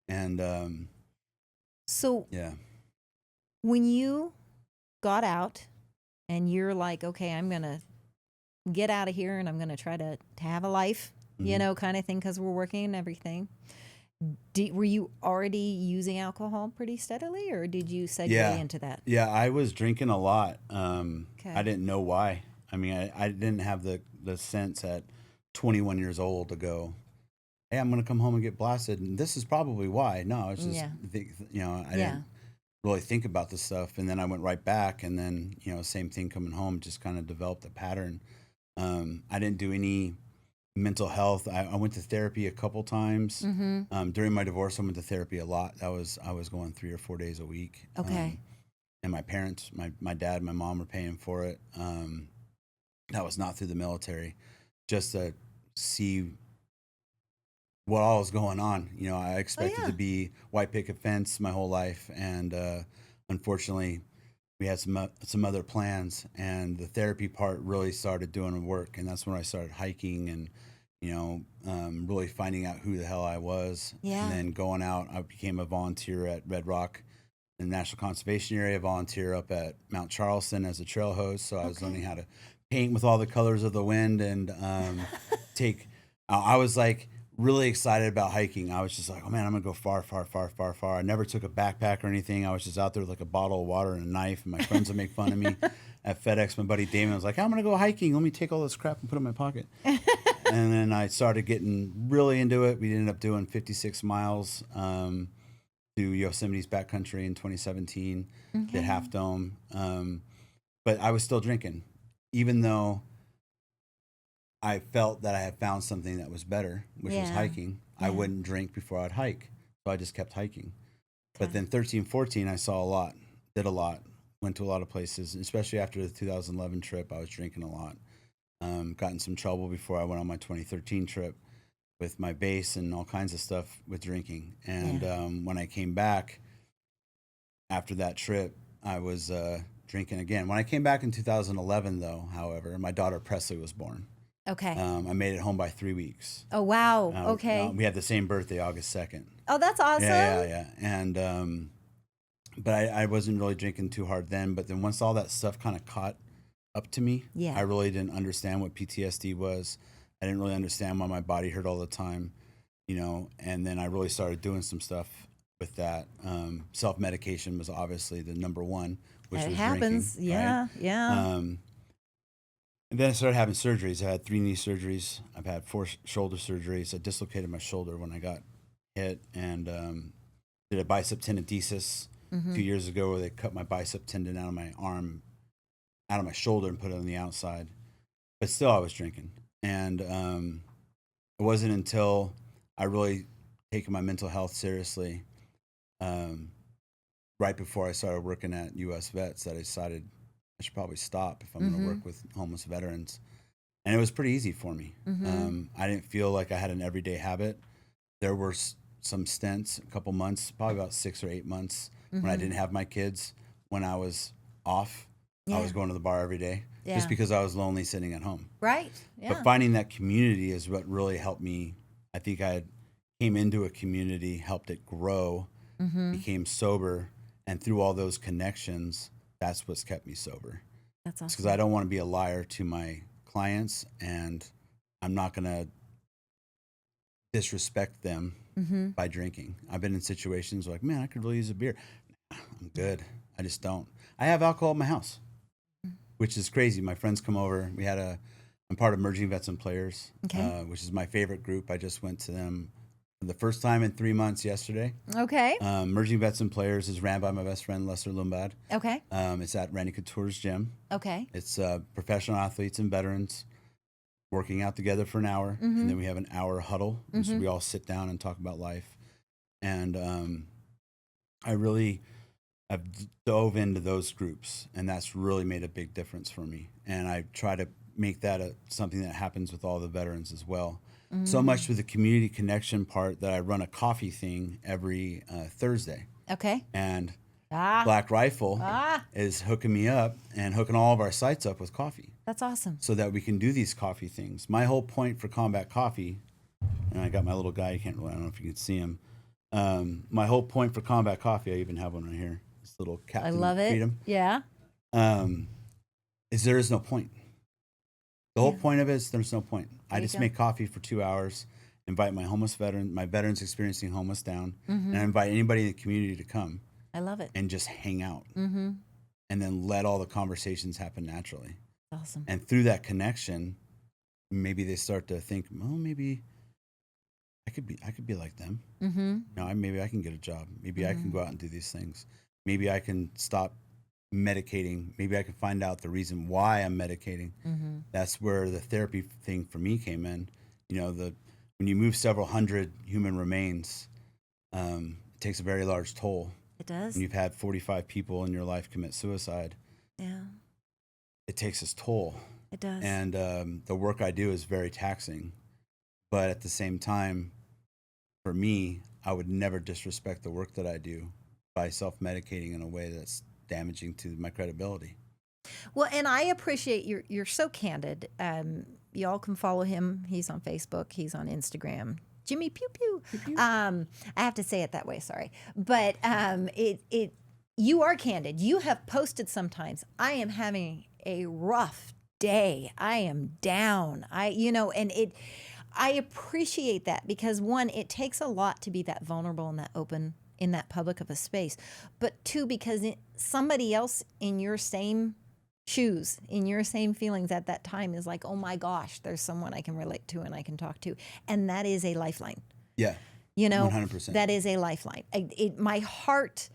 And so yeah. When you got out and you're like, okay, I'm going to get out of here and I'm going to try to have a life, kind of thing, because we're working and everything. Were you already using alcohol pretty steadily, or did you segue into that? Yeah, I was drinking a lot. Okay. I didn't know why. I mean, I didn't have the sense at 21 years old to go, hey, I'm going to come home and get blasted. And this is probably why. No, it's just, I didn't really think about this stuff. And then I went right back, and then, same thing coming home, just kind of developed a pattern. I didn't do any mental health. I went to therapy a couple times. During my divorce, I went to therapy a lot. I was going 3 or 4 days a week. Okay. And my parents, my dad, my mom were paying for it. That was not through the military, just to see what all was going on. I expected to be white picket fence my whole life, and unfortunately, we had some other plans, and the therapy part really started doing the work, and that's when I started hiking and really finding out who the hell I was. And then going out, I became a volunteer at Red Rock, the National Conservation Area, volunteer up at Mount Charleston as a trail host. So I was learning how to paint with all the colors of the wind, and I was like really excited about hiking. I was just like, oh man, I'm gonna go far, far, far, far, far. I never took a backpack or anything. I was just out there with like a bottle of water and a knife, and my friends would make fun of me. At FedEx, my buddy Damon was like, I'm gonna go hiking. Let me take all this crap and put it in my pocket. And then I started getting really into it. We ended up doing 56 miles to Yosemite's backcountry in 2017, did Half Dome. But I was still drinking, even though I felt that I had found something that was better, which was hiking. I wouldn't drink before I'd hike, so I just kept hiking. But then 13, 14, I saw a lot, did a lot, went to a lot of places, especially after the 2011 trip. I was drinking a lot. Got in some trouble before I went on my 2013 trip with my bass and all kinds of stuff with drinking. And when I came back after that trip, I was drinking again. When I came back in 2011, though, however, my daughter Presley was born. Okay. I made it home by 3 weeks. Oh, wow. Okay. We had the same birthday, August 2nd. Oh, that's awesome. Yeah. And, but I wasn't really drinking too hard then. But then once all that stuff kind of caught up to me, I really didn't understand what PTSD was. I didn't really understand why my body hurt all the time, and then I really started doing some stuff with that. Self-medication was obviously the number one, which was happens. drinking. Yeah. Right? And then I started having surgeries. I had 3 knee surgeries. I've had 4 shoulder surgeries. I dislocated my shoulder when I got hit, and did a bicep tendinodesis 2 years ago, where they cut my bicep tendon out of my arm, out of my shoulder, and put it on the outside. But still, I was drinking, and it wasn't until I really taken my mental health seriously, right before I started working at U.S. Vets, that I decided I should probably stop if I'm going to work with homeless veterans. And it was pretty easy for me. I didn't feel like I had an everyday habit. There were some stints, a couple months, probably about 6 or 8 months, when I didn't have my kids, when I was off. I was going to the bar every day just because I was lonely sitting at home. Right. Yeah. But finding that community is what really helped me. I think I came into a community, helped it grow, became sober, and through all those connections, that's what's kept me sober. That's awesome. Because I don't want to be a liar to my clients, and I'm not going to disrespect them by drinking. I've been in situations like, man, I could really use a beer. I'm good. I just don't. I have alcohol in my house, which is crazy. My friends come over. I'm part of Merging Vets and Players, which is my favorite group. I just went to them for the first time in 3 months yesterday. Okay. Merging Vets and Players is ran by my best friend, Lester Lumbad. Okay. It's at Randy Couture's gym. Okay. It's professional athletes and veterans working out together for an hour, and then we have an hour huddle, and so we all sit down and talk about life. And I've dove into those groups, and that's really made a big difference for me. And I try to make that something that happens with all the veterans as well. So much with the community connection part that I run a coffee thing every Thursday. Okay. And Black Rifle is hooking me up and hooking all of our sites up with coffee. That's awesome. So that we can do these coffee things. My whole point for Combat Coffee, and I got my little guy, I don't know if you can see him. My whole point for Combat Coffee, I even have one right here. This little Captain I love it. Freedom. Yeah. Is there is no point. The whole point of it is there's no point. I just go. make coffee for 2 hours, invite my veterans experiencing homeless down, and I invite anybody in the community to come. I love it. And just hang out. And then let all the conversations happen naturally. Awesome. And through that connection, maybe they start to think, well, maybe I could be like them. Maybe I can get a job. Maybe I can go out and do these things. Maybe I can stop medicating. Maybe I can find out the reason why I'm medicating. That's where the therapy thing for me came in. When you move several hundred human remains, it takes a very large toll. It does. When you've had 45 people in your life commit suicide, it takes its toll. It does. And the work I do is very taxing. But at the same time, for me, I would never disrespect the work that I do by self-medicating in a way that's damaging to my credibility. Well, and I appreciate you're so candid. Y'all can follow him. He's on Facebook. He's on Instagram. Jimmy Pew Pew. Pew, pew. I have to say it that way. Sorry, but you are candid. You have posted sometimes. I am having a rough day. I am down. I appreciate that because one, it takes a lot to be that vulnerable and that open in that public of a space, but two, because somebody else in your same shoes, in your same feelings at that time is like, oh my gosh, there's someone I can relate to and I can talk to. And that is a lifeline. Yeah. 100%. That is a lifeline. My heart,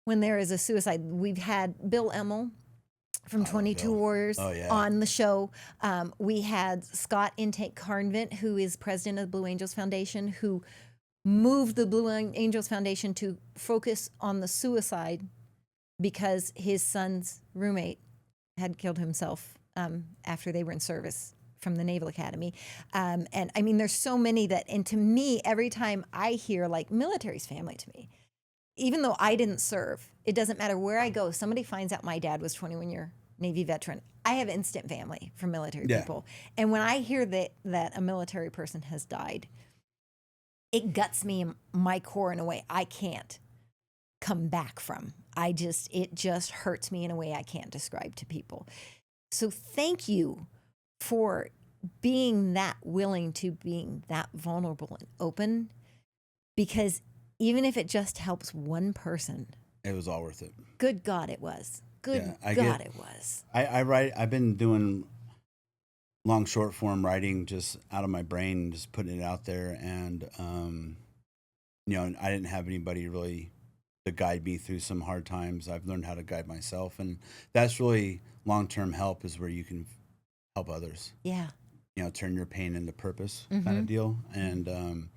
when there is a suicide, we've had Bill Emmel from 22 Warriors on the show. We had Scott Intake Carnvent, who is president of the Blue Angels Foundation, who moved the Blue Angels Foundation to focus on the suicide because his son's roommate had killed himself after they were in service from the Naval Academy. And I mean, there's so many and to me, every time I hear, like, military's family to me, even though I didn't serve, it doesn't matter where I go. Somebody finds out my dad was 21-year Navy veteran. I have instant family from military people. And when I hear that a military person has died, it guts me in my core in a way I can't come back from. It just hurts me in a way I can't describe to people. So thank you for being that willing to being that vulnerable and open, because even if it just helps one person, it was all worth it. Good God, it was. It was. I've been doing long short form writing just out of my brain and just putting it out there. And, I didn't have anybody really to guide me through some hard times. I've learned how to guide myself. And that's really long-term help, is where you can help others. Yeah. Turn your pain into purpose kind of deal. And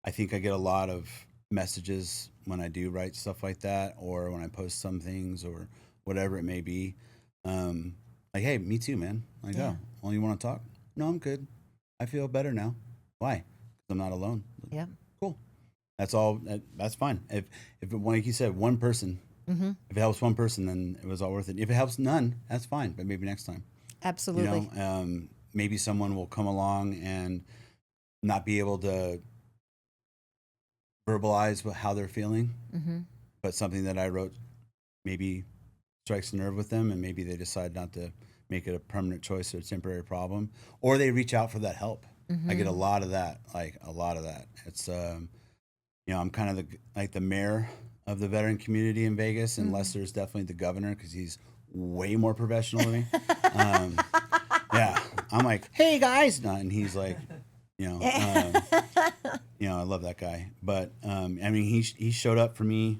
I think I get a lot of messages when I do write stuff like that, or when I post some things or whatever it may be. Like, hey, me too, man. Like, oh, well, you want to talk? No, I'm good. I feel better now. Why? Because I'm not alone. Yeah. Cool. That's all. That's fine. If like you said, one person, if it helps one person, then it was all worth it. If it helps none, that's fine. But maybe next time. Absolutely. Maybe someone will come along and not be able to verbalize how they're feeling, but something that I wrote maybe strikes a nerve with them, and maybe they decide not to make it a permanent choice or a temporary problem, or they reach out for that help. I get a lot of that, It's, I'm kind of the mayor of the veteran community in Vegas, and Lester's definitely the governor because he's way more professional than me. Yeah, I'm like, hey guys, and he's like, I love that guy. But he showed up for me,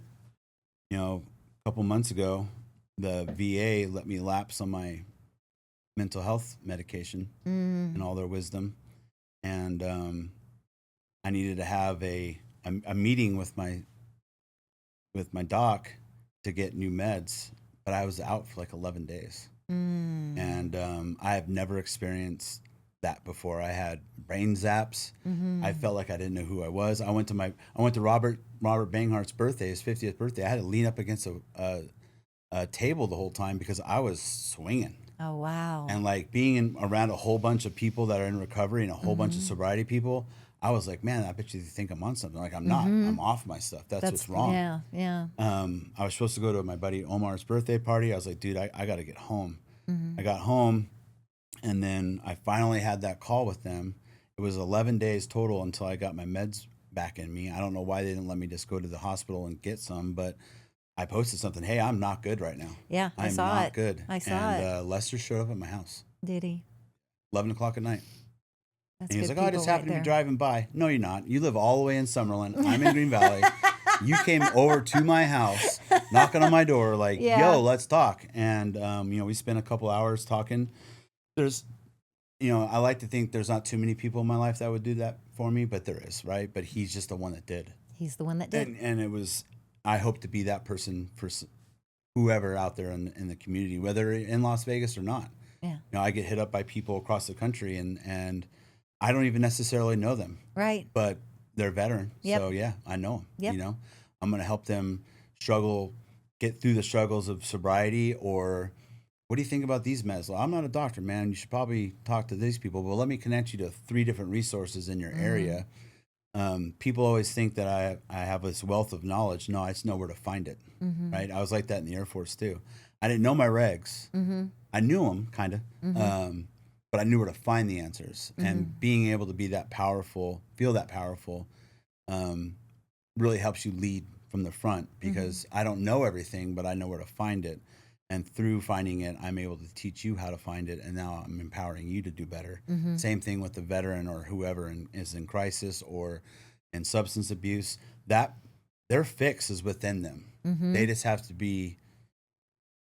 a couple months ago. The VA let me lapse on my mental health medication and all their wisdom, and I needed to have a meeting with my doc to get new meds, but I was out for like 11 days. And I have never experienced that before. I had brain zaps. I felt like I didn't know who I was. I went to Robert Banghart's birthday, his 50th birthday. I had to lean up against a table the whole time because I was swinging. Oh, wow. And like being around a whole bunch of people that are in recovery and a whole bunch of sobriety people, I was like, man, I bet you think I'm on something. Like, I'm not. I'm off my stuff. That's what's wrong. Yeah, yeah. I was supposed to go to my buddy Omar's birthday party. I was like, dude, I got to get home. I got home, and then I finally had that call with them. It was 11 days total until I got my meds back in me. I don't know why they didn't let me just go to the hospital and get some, but I posted something. Hey, I'm not good right now. Yeah, I saw it. I'm not good. I saw it. And Lester showed up at my house. Did he? 11 o'clock at night. That's and he was good like, oh, I just happened to be driving by. No, you're not. You live all the way in Summerlin. I'm in Green Valley. You came over to my house, knocking on my door, like, yo, let's talk. And, we spent a couple hours talking. There's, I like to think there's not too many people in my life that would do that for me, but there is, right? But he's just the one that did. He's the one that did. And it was, I hope to be that person for whoever out there in the community, whether in Las Vegas or not. Yeah. I get hit up by people across the country, and I don't even necessarily know them. Right. But they're veterans. Yep. So, yeah, I know them. Yep. I'm going to help them get through the struggles of sobriety. Or, what do you think about these meds? Well, I'm not a doctor, man. You should probably talk to these people. Well, let me connect you to 3 different resources in your area. People always think that I have this wealth of knowledge. No, I just know where to find it. Right? I was like that in the Air Force, too. I didn't know my regs. I knew them, kind of. But I knew where to find the answers. And being able to be that powerful, feel that powerful, really helps you lead from the front, because I don't know everything, but I know where to find it. And through finding it, I'm able to teach you how to find it. And now I'm empowering you to do better. Same thing with the veteran or whoever is in crisis or in substance abuse. That their fix is within them. They just have to be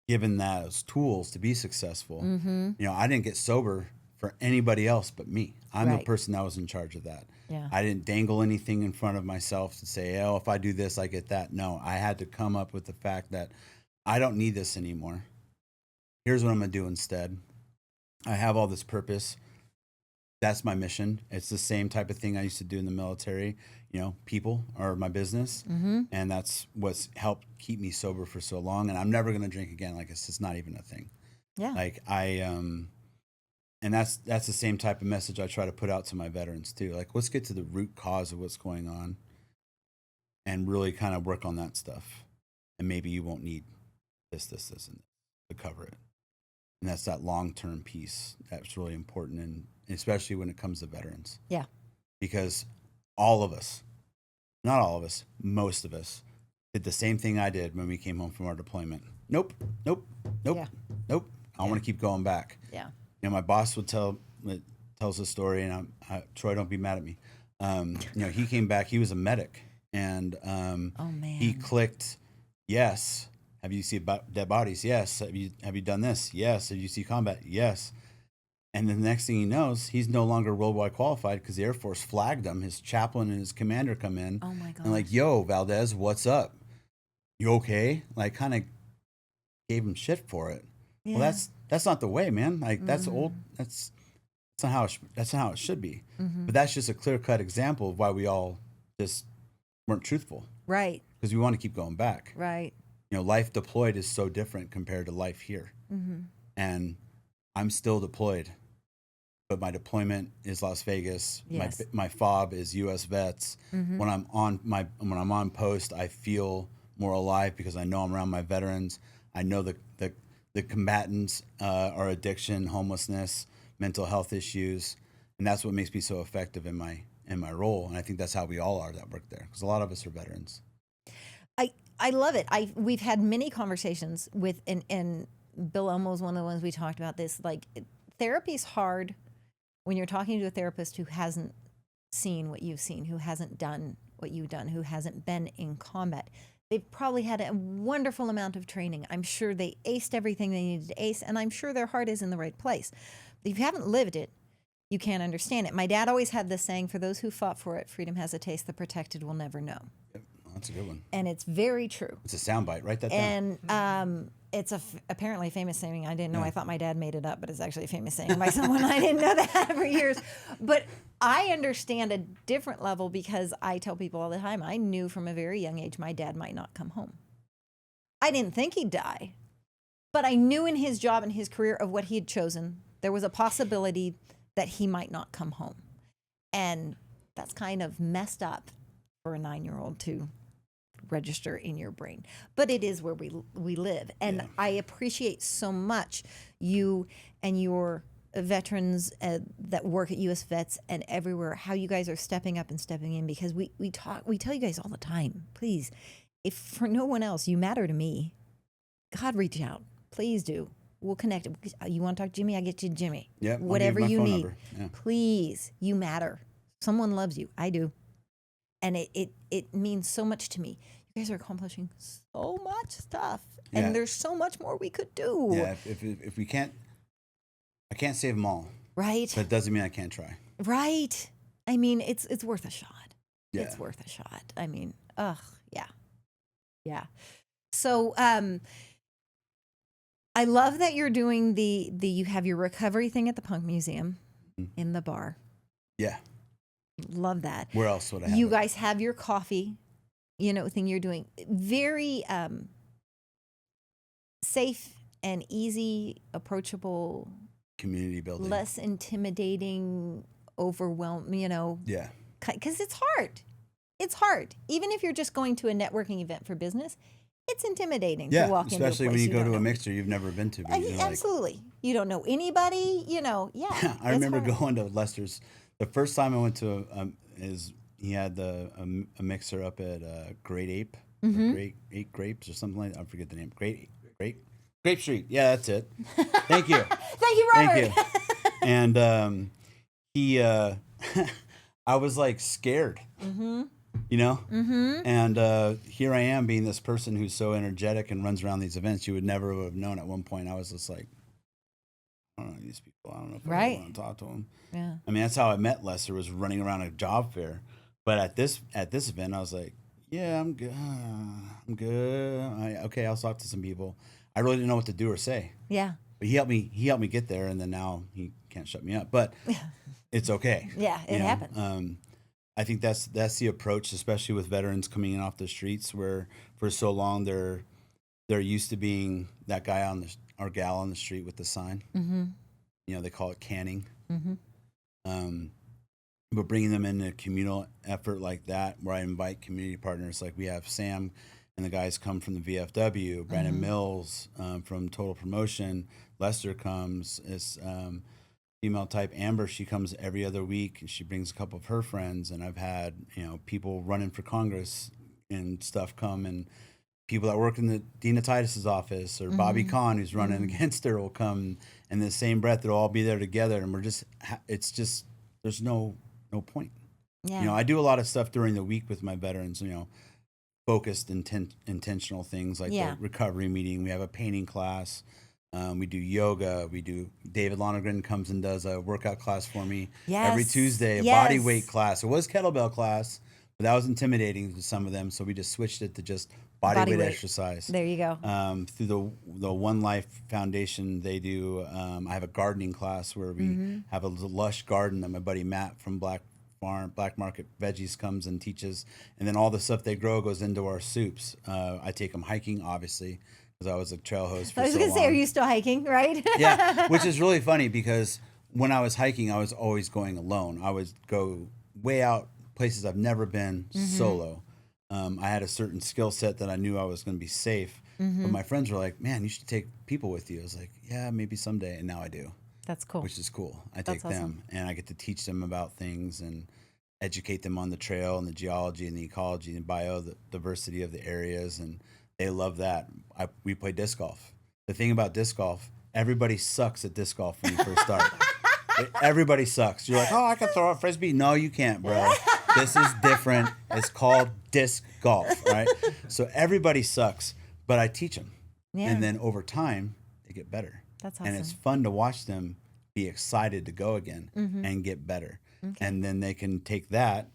given those tools to be successful. I didn't get sober for anybody else but me. I'm the person that was in charge of that. Yeah. I didn't dangle anything in front of myself to say, oh, if I do this, I get that. No, I had to come up with the fact that I don't need this anymore. Here's what I'm going to do instead. I have all this purpose. That's my mission. It's the same type of thing I used to do in the military. People are my business. And that's what's helped keep me sober for so long. And I'm never going to drink again. Like, it's just not even a thing. Yeah. Like, and that's the same type of message I try to put out to my veterans too. Like, let's get to the root cause of what's going on and really kind of work on that stuff. And maybe you won't need this, and this to cover it. And that's that long-term piece that's really important, and especially when it comes to veterans. Yeah. Because all of us, not all of us, most of us, did the same thing I did when we came home from our deployment. Nope. Yeah. I want to keep going back. Yeah. My boss would tell that tells the story, and Troy, don't be mad at me. He came back. He was a medic, and Oh man. he clicked. Yes. Have you seen dead bodies? Yes. Have you done this? Yes. Have you seen combat? Yes. And then the next thing he knows, he's no longer worldwide qualified because the Air Force flagged him. His chaplain and his commander come in. Oh my God. And like, yo, Valdez, what's up? You okay? Like, kind of gave him shit for it. Yeah. Well, that's not the way, man. Like, that's old. That's not how it should be. But that's just a clear cut example of why we all just weren't truthful. Right. Because we want to keep going back. Right. Life deployed is so different compared to life here. And I'm still deployed, but my deployment is Las Vegas. Yes. My FOB is U.S. vets. When I'm on post, I feel more alive because I know I'm around my veterans. I know the combatants are addiction, homelessness, mental health issues, and that's what makes me so effective in my role. And I think that's how we all are that work there, because a lot of us are veterans. I love it. We've had many conversations with, and Bill Omo's one of the ones we talked about this. Like, therapy's hard when you're talking to a therapist who hasn't seen what you've seen, who hasn't done what you've done, who hasn't been in combat. They've probably had a wonderful amount of training. I'm sure they aced everything they needed to ace, and I'm sure their heart is in the right place. But if you haven't lived it, you can't understand it. My dad always had this saying, for those who fought for it, freedom has a taste the protected will never know. Yep, that's a good one. And it's very true. It's a soundbite. Write that down. And it's apparently a famous saying. I didn't know. Yeah. I thought my dad made it up, but it's actually a famous saying by someone. I didn't know that for years. But I understand a different level because I tell people all the time, I knew from a very young age my dad might not come home. I didn't think he'd die, but I knew in his job and his career of what he had chosen, there was a possibility that he might not come home. And that's kind of messed up for a 9-year-old to register in your brain. But it is where we live. And yeah. I appreciate so much you and your veterans that work at U.S. Vets and everywhere, how you guys are stepping up and stepping in, because we tell you guys all the time, please, if for no one else, you matter to me. God, reach out. Please do. We'll connect. You want to talk to Jimmy? I get you Jimmy. Yeah. Whatever you need. Yeah. Please, you matter. Someone loves you. I do. And it means so much to me. You guys are accomplishing so much stuff. And yeah. There's so much more we could do. Yeah, if we can't, I can't save them all. Right. But it doesn't mean I can't try. Right. I mean, it's worth a shot. Yeah. It's worth a shot. I mean, yeah. Yeah. So, I love that you're doing you have your recovery thing at the Punk Museum in the bar. Yeah. Love that. Where else would I have You it? guys have your coffee, thing you're doing. Very safe and easy, approachable. Community building. Less intimidating, overwhelming, Yeah. Because it's hard. It's hard. Even if you're just going to a networking event for business, it's intimidating to walk into a place. Especially when you go to a mixer you've never been to. Absolutely. You don't know anybody, yeah. I remember going to Lester's. The first time I went to he had a mixer up at Great Ape, Great Eight Grapes or something like that. I forget the name. Grape Street. Yeah, that's it. Thank you. Thank you, Robert. Thank you. And he, I was like scared. And here I am being this person who's so energetic and runs around these events. You would never have known at one point. I was just like, I don't know these people. I don't know if I want to talk to them. Yeah. I mean, that's how I met Lester, was running around a job fair. But at this event, I was like, yeah, I'm good. Okay, I'll talk to some people. I really didn't know what to do or say. Yeah. But he helped me get there, and then now he can't shut me up. But it's okay. Yeah, it happens. I think that's the approach, especially with veterans coming in off the streets, where for so long they're used to being that guy or gal on the street with the sign. They call it canning. But bringing them in a communal effort like that, where I invite community partners, like we have Sam and the guys come from the VFW, Brandon Mills from Total Promotion, Lester comes, it's female type Amber, she comes every other week and she brings a couple of her friends, and I've had people running for Congress and stuff come and people that work in the Dean of Titus's office, or Bobby Kahn, who's running against her, will come in the same breath. They'll all be there together, and we're just, it's just, there's no point. Yeah. You know, I do a lot of stuff during the week with my veterans, you know, focused, intentional things like the recovery meeting. We have a painting class. We do yoga. We do, David Lonergan comes and does a workout class for me every Tuesday, a body weight class. It was kettlebell class, but that was intimidating to some of them. So we just switched it to just body weight exercise. There you go. Through the One Life Foundation, they do, I have a gardening class where we have a lush garden that my buddy Matt from Black Market Veggies comes and teaches, and then all the stuff they grow goes into our soups. I take them hiking, obviously, because I was a trail host for so long. I was going to say, are you still hiking, right? Yeah, which is really funny because when I was hiking, I was always going alone. I would go way out places I've never been solo. I had a certain skill set that I knew I was going to be safe, but my friends were like, man, you should take people with you. I was like, yeah, maybe someday, and now I do. That's cool. Which is cool. I take them and I get to teach them about things and educate them on the trail and the geology and the ecology and biodiversity of the areas, and they love that. We play disc golf. The thing about disc golf, everybody sucks at disc golf when you first start. Everybody sucks. You're like, oh, I can throw a frisbee. No, you can't, bro. This is different. It's called disc golf, right? So everybody sucks, but I teach them. Yeah. And then over time, they get better. That's awesome. And it's fun to watch them be excited to go again and get better. Okay. And then they can take that,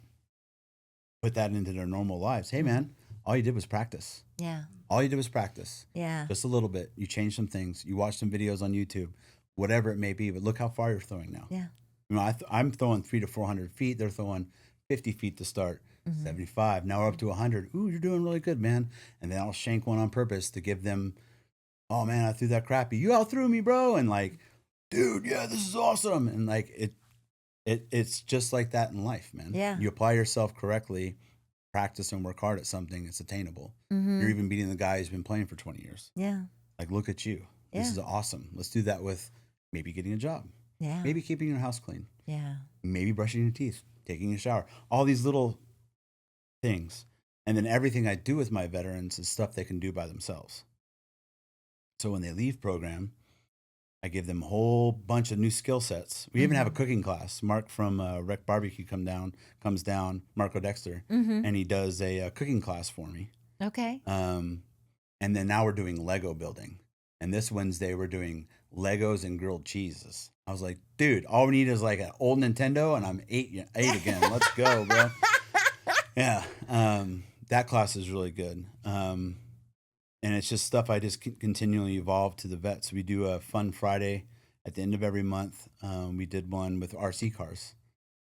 put that into their normal lives. Hey, man, all you did was practice. Yeah. All you did was practice. Yeah. Just a little bit. You changed some things. You watched some videos on YouTube, whatever it may be. But look how far you're throwing now. Yeah. You know, I'm throwing 300 to 400 feet. They're throwing 50 feet to start. 75. Now we're up to 100. Ooh, you're doing really good, man. And then I'll shank one on purpose to give them, oh, man, I threw that crappy. You outthrew me, bro. And like, dude, yeah, this is awesome. And like, it's just like that in life, man. Yeah. You apply yourself correctly, practice and work hard at something, it's attainable. You're even beating the guy who's been playing for 20 years. Yeah. Like, look at you. Yeah. This is awesome. Let's do that with maybe getting a job. Yeah. Maybe keeping your house clean. Yeah. Maybe brushing your teeth, taking a shower. All these little things. And then everything I do with my veterans is stuff they can do by themselves. So when they leave program, I give them a whole bunch of new skill sets. We even have a cooking class. Mark from Rec Barbecue comes down, Marco Dexter, and he does a cooking class for me. Okay. And then now we're doing Lego building. And this Wednesday we're doing Legos and grilled cheeses. I was like, dude, all we need is like an old Nintendo, and I'm eight again. Let's go, bro. Yeah. That class is really good. And it's just stuff I just continually evolve to the vets. We do a fun Friday at the end of every month. We did one with RC cars.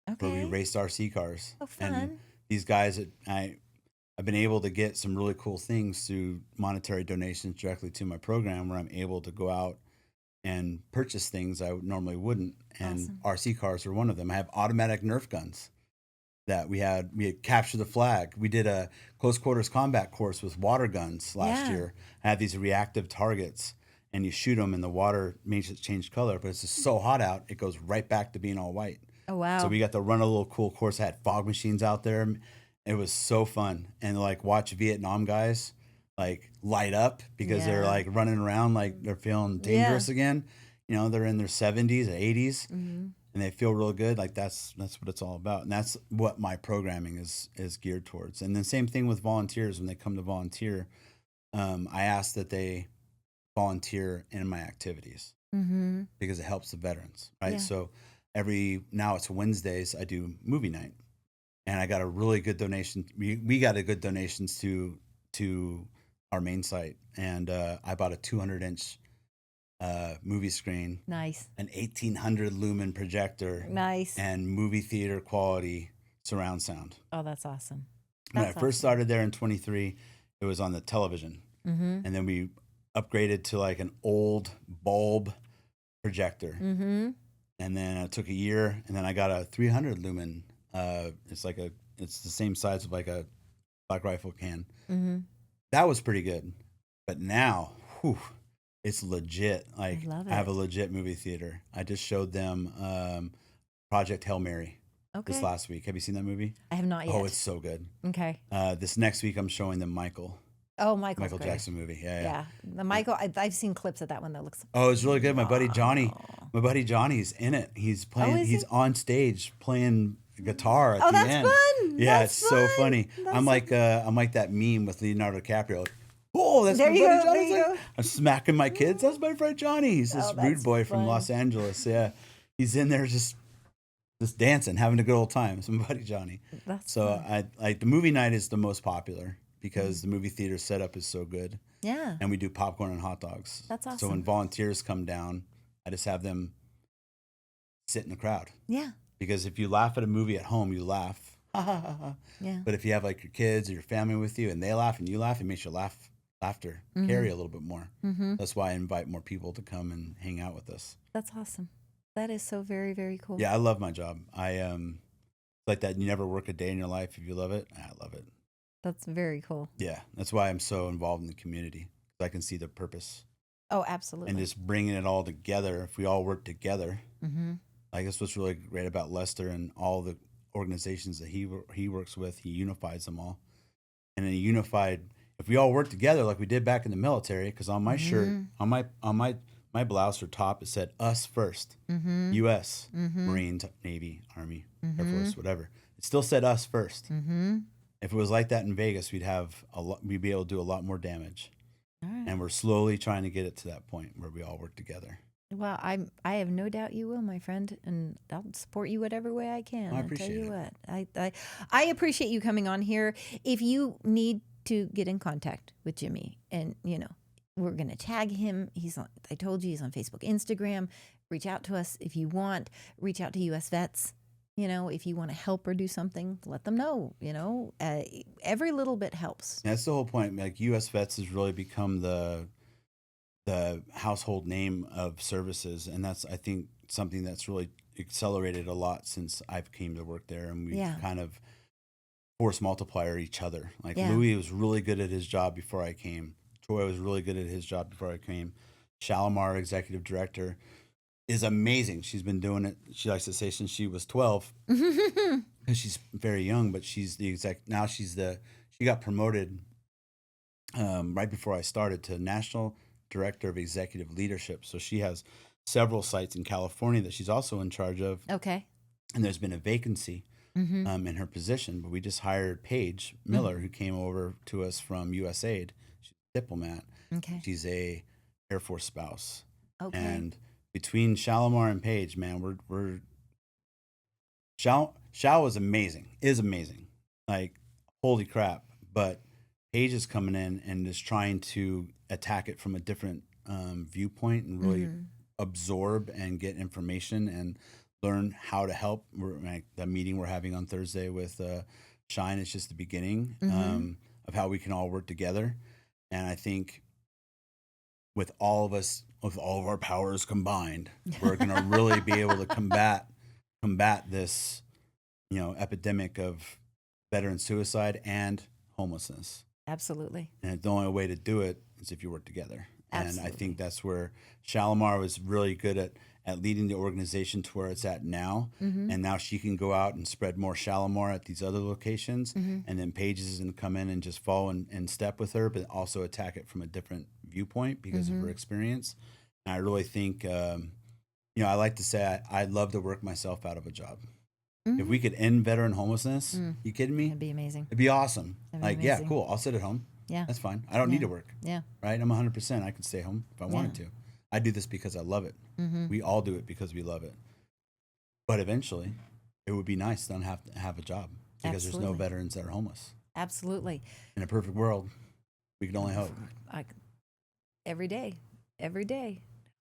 Okay. Where we raced RC cars. Oh, fun. And these guys, I've been able to get some really cool things through monetary donations directly to my program, where I'm able to go out and purchase things I normally wouldn't. And RC cars are one of them. I have automatic Nerf guns that we had Capture the Flag. We did a close quarters combat course with water guns last year. I had these reactive targets, and you shoot them and the water makes it change color, but it's just so hot out, it goes right back to being all white. Oh, wow. So we got to run a little cool course. I had fog machines out there. It was so fun. And like watch Vietnam guys like light up because they're like running around like they're feeling dangerous again. You know, they're in their 70s, 80s. And they feel real good. Like that's what it's all about. And that's what my programming is geared towards. And then same thing with volunteers. When they come to volunteer, I ask that they volunteer in my activities because it helps the veterans, right? Yeah. So now it's Wednesdays, I do movie night, and I got a really good donation. We got a good donations to our main site, and I bought a 200-inch movie screen. Nice. An 1800 lumen projector. Nice. And movie theater quality surround sound. Oh, that's awesome. When I first started there in 23, it was on the television. And then we upgraded to like an old bulb projector. And then it took a year, and then I got a 300 lumen. It's the same size of like a Black Rifle can. That was pretty good. But now, whew, it's legit. Like I have a legit movie theater. I just showed them Project Hail Mary this last week. Have you seen that movie? I have not yet. Oh, it's so good. Okay. This next week I'm showing them Michael. Oh, Michael's Michael great. Jackson movie. Yeah. Yeah, the Michael. I've seen clips of that one. That looks. Oh, it's really good. My buddy Wow. Johnny's in it. He's playing. is He's he? on stage playing guitar at Oh, the that's end. fun. Yeah, That's it's so fun. funny. That's I'm so like I'm like that meme with Leonardo DiCaprio. Like, oh, that's There my you buddy go, Johnny. there you Like, go. I'm smacking my kids. That's my friend Johnny. He's this Oh, that's rude boy from fun. Los Angeles. Yeah, he's in there just dancing, having a good old time. It's my buddy Johnny. That's So fun. I like the movie night is the most popular because the movie theater setup is so good. Yeah. And we do popcorn and hot dogs. That's So awesome. when volunteers come down, I just have them sit in the crowd. Yeah. Because if you laugh at a movie at home, you laugh. Ha, ha, ha, ha. Yeah. But if you have like your kids or your family with you and they laugh and you laugh, it makes your laughter carry a little bit more. Mm-hmm. That's why I invite more people to come and hang out with us. That's awesome. That is so very, very cool. Yeah, I love my job. Like that. You never work a day in your life if you love it. I love it. That's very cool. Yeah, that's why I'm so involved in the community. I can see the purpose Oh, absolutely. and just bringing it all together. If we all work together, Mm-hmm. I guess what's really great about Lester and all the organizations that he works with, he unifies them all. And then if we all work together like we did back in the military, because on my shirt, on my blouse or top, it said "Us First," U.S. Marines, Navy, Army, Air Force, whatever. It still said "Us First." If it was like that in Vegas, we'd be able to do a lot more damage. All right. And we're slowly trying to get it to that point where we all work together. Well, I have no doubt you will, my friend, and I'll support you whatever way I can. I I'll tell you appreciate what, I appreciate you coming on here. If you need to get in contact with Jimmy, and we're gonna tag him. I told you he's on Facebook, Instagram. Reach out to us if you want. Reach out to U.S. Vets. If you want to help or do something, let them know. Every little bit helps. That's the whole point. Like U.S. Vets has really become the household name of services, and that's, I think, something that's really accelerated a lot since I've came to work there, and we've kind of force multiplier each other. Like Louis was really good at his job before I came. Troy was really good at his job before I came. Shalimar, executive director, is amazing. She's been doing it, she likes to say, since she was 12. Because she's very young, but she's the now she got promoted right before I started to national director of executive leadership. So she has several sites in California that she's also in charge of. Okay. And there's been a vacancy in her position, but we just hired Paige Miller, who came over to us from USAID. She's a diplomat. Okay. She's a Air Force spouse. Okay. And between Shalimar and Paige, man, Shal is amazing. Like, holy crap. But Paige is coming in and is trying to attack it from a different viewpoint and really absorb and get information and learn how to help. The meeting we're having on Thursday with Shine is just the beginning of how we can all work together. And I think with all of us, with all of our powers combined, we're going to really be able to combat this, epidemic of veteran suicide and homelessness. Absolutely. And the only way to do it is if you work together. Absolutely. And I think that's where Shalimar was really good at leading the organization to where it's at now. And now she can go out and spread more Shalimar at these other locations. And then Paige is going to come in and just follow in step with her, but also attack it from a different viewpoint because of her experience. And I really think, I like to say I'd love to work myself out of a job. If we could end veteran homelessness, you kidding me? It'd be amazing. It'd be awesome. That'd be Yeah, amazing. cool. I'll sit at home. Yeah. That's fine. I don't need to work. Yeah. Right? I'm 100%. I could stay home if I wanted to. I do this because I love it. We all do it because we love it. But eventually, it would be nice to not have to have a job because there's no Absolutely. veterans that are homeless. Absolutely. In a perfect world, we can only hope. Every day.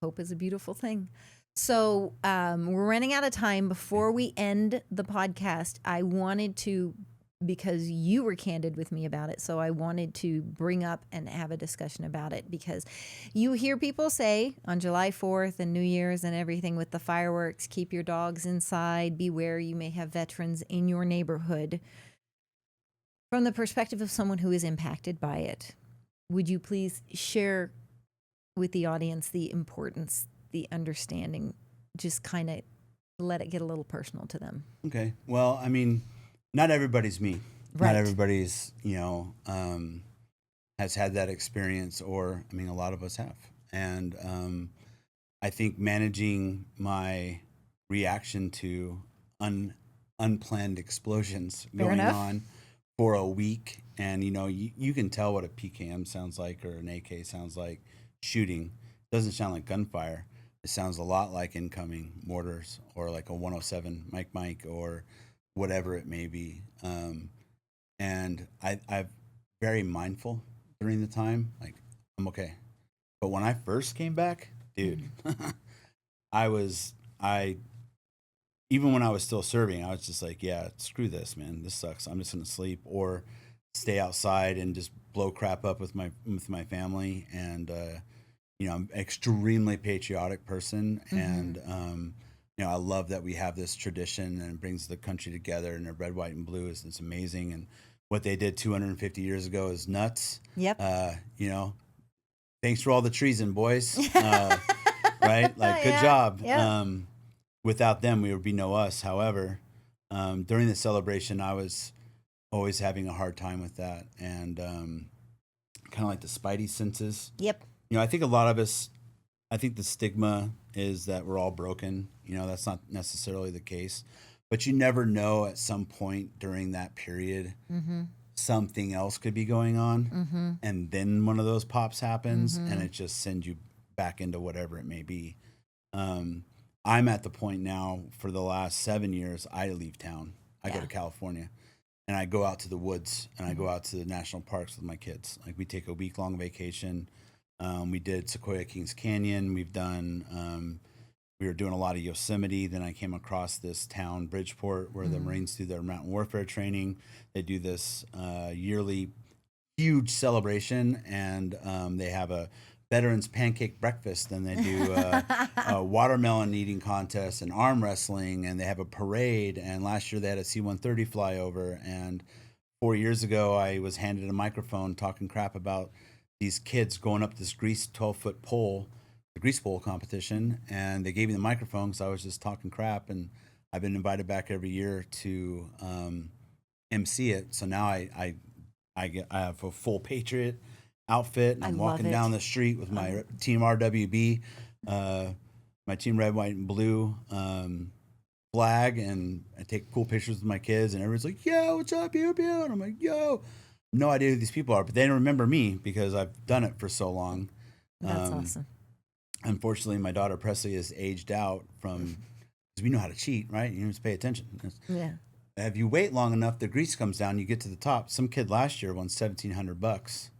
Hope is a beautiful thing. So we're running out of time. Before we end the podcast, I wanted to, because you were candid with me about it, so I wanted to bring up and have a discussion about it, because you hear people say on July 4th and New Year's and everything with the fireworks, keep your dogs inside, beware, you may have veterans in your neighborhood. From the perspective of someone who is impacted by it, would you please share with the audience the importance, the understanding, just kind of let it get a little personal to them? Okay. Well, I mean, not everybody's me. Right. Not everybody's, has had that experience, or I mean, a lot of us have. And I think managing my reaction to unplanned explosions Fair going enough. on for a week, and you can tell what a PKM sounds like or an AK sounds like shooting. It doesn't sound like gunfire. It sounds a lot like incoming mortars or like a 107 Mike or whatever it may be. And I'm very mindful during the time. Like, I'm okay. But when I first came back, dude, I even when I was still serving, I was just like, yeah, screw this, man. This sucks. I'm just gonna sleep or stay outside and just blow crap up with my family. And I'm an extremely patriotic person, and I love that we have this tradition and it brings the country together. And the red, white, and blue is amazing. And what they did 250 years ago is nuts. Yep. Thanks for all the treason, boys. Right? Like, good Yeah, job. yeah. Without them, we would be no us. However, during the celebration, I was always having a hard time with that, and kind of like the spidey senses. Yep. I think a lot of us, I think the stigma is that we're all broken. That's not necessarily the case, but you never know at some point during that period, something else could be going on. And then one of those pops happens and it just sends you back into whatever it may be. I'm at the point now for the last 7 years, I leave town. I go to California and I go out to the woods and I go out to the national parks with my kids. Like, we take a week-long vacation. We did Sequoia Kings Canyon. We were doing a lot of Yosemite. Then I came across this town, Bridgeport, where the Marines do their mountain warfare training. They do this yearly huge celebration, and they have a veterans pancake breakfast. Then they do a watermelon eating contest and arm wrestling, and they have a parade. And last year they had a C-130 flyover. And 4 years ago, I was handed a microphone talking crap about these kids going up this grease 12-foot pole, the grease pole competition, and they gave me the microphone because I was just talking crap. And I've been invited back every year to MC it. So now I have a full Patriot outfit, and I'm walking down the street with my team RWB, my team red, white, and blue flag, and I take cool pictures with my kids, and everyone's like, "Yo, what's up, Pew Pew?" And I'm like, "Yo." No idea who these people are, but they remember me because I've done it for so long. That's awesome. Unfortunately, my daughter Presley is aged out because we know how to cheat, right? You just pay attention. Yeah. If you wait long enough, the grease comes down. You get to the top. Some kid last year won $1,700.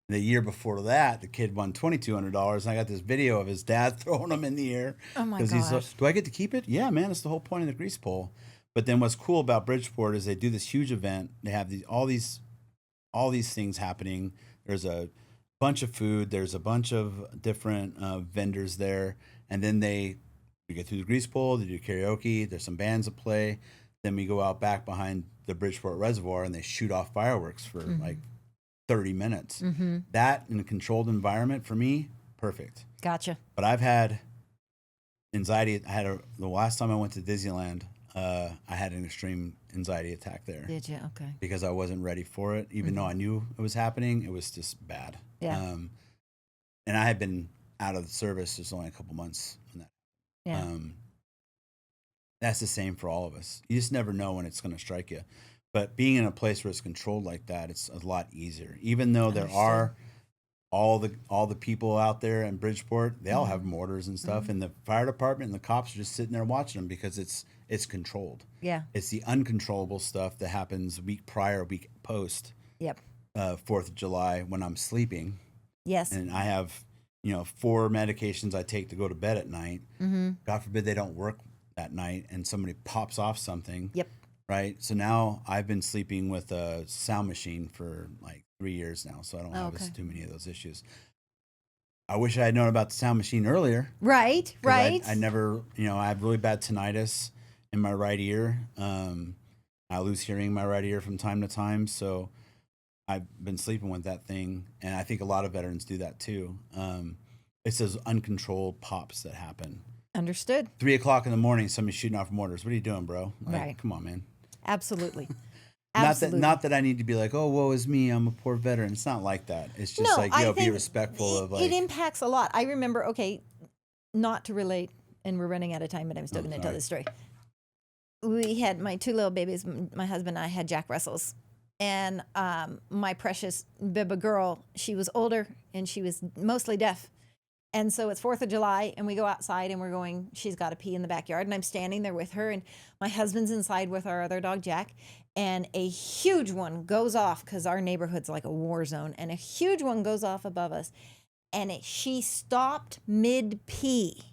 The year before that, the kid won $2,200. And I got this video of his dad throwing them in the air. Oh my gosh! He's like, "Do I get to keep it?" Yeah, man. It's the whole point of the grease pole. But then what's cool about Bridgeport is they do this huge event. They have all these things happening. There's a bunch of food. There's a bunch of different vendors there. And then we get through the grease pole. They do karaoke. There's some bands that play. Then we go out back behind the Bridgeport Reservoir and they shoot off fireworks for like 30 minutes. That in a controlled environment, for me, perfect. Gotcha. But I've had anxiety. The last time I went to Disneyland, I had an extreme anxiety attack there. Did you? Okay. Because I wasn't ready for it. Even though I knew it was happening, it was just bad. Yeah. And I had been out of the service just only a couple months when that. Yeah. That's the same for all of us. You just never know when it's going to strike you. But being in a place where it's controlled like that, it's a lot easier. Even though there are all the people out there in Bridgeport, they all have mortars and stuff, and the fire department and the cops are just sitting there watching them because it's controlled. Yeah. It's the uncontrollable stuff that happens week prior, week post. Yep. 4th of July when I'm sleeping. Yes. And I have 4 medications I take to go to bed at night. God forbid they don't work that night and somebody pops off something. Yep. Right. So now I've been sleeping with a sound machine for like 3 years now, so I don't have too many of those issues. I wish I had known about the sound machine earlier. Right. I never, I have really bad tinnitus in my right ear. I lose hearing in my right ear from time to time, so I've been sleeping with that thing, and I think a lot of veterans do that too. It's those uncontrolled pops that happen. Understood. 3 o'clock in the morning, somebody's shooting off mortars. What are you doing, bro? Like, Right. Come on, man. Absolutely. Absolutely. Not that I need to be like, oh, woe is me, I'm a poor veteran. It's not like that. It's just No, like, I be think respectful of like. it impacts a lot. I remember, okay, not to relate, and we're running out of time, but I'm still going to tell this story. We had my 2 little babies. My husband and I had Jack Russells. And my precious Bibba girl, she was older and she was mostly deaf. And so it's 4th of July and we go outside and we're going, she's got to pee in the backyard. And I'm standing there with her and my husband's inside with our other dog, Jack. And a huge one goes off because our neighborhood's like a war zone. And a huge one goes off above us. And she stopped mid-pee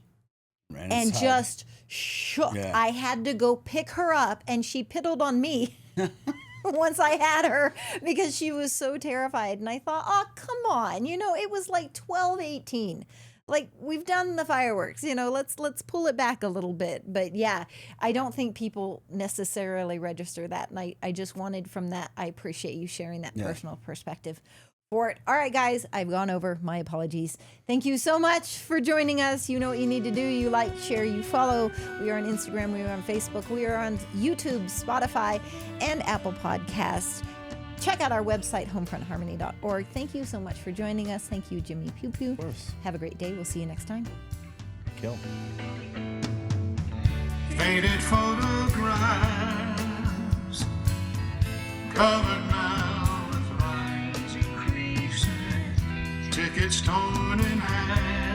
and just shook. Yeah. I had to go pick her up and she piddled on me. Once I had her because she was so terrified. And I thought, oh, come on. It was like 12:18. Like, we've done the fireworks, let's pull it back a little bit. But yeah, I don't think people necessarily register that. And I just wanted from that, I appreciate you sharing that personal perspective for it. All right, guys, I've gone over. My apologies. Thank you so much for joining us. You know what you need to do. You like, share, you follow. We are on Instagram. We are on Facebook. We are on YouTube, Spotify, and Apple Podcasts. Check out our website, homefrontharmony.org. Thank you so much for joining us. Thank you, Jimmy Pew Pew. Of course. Have a great day. We'll see you next time. Kill. Faded photographs covered now with rising creases, tickets torn in half.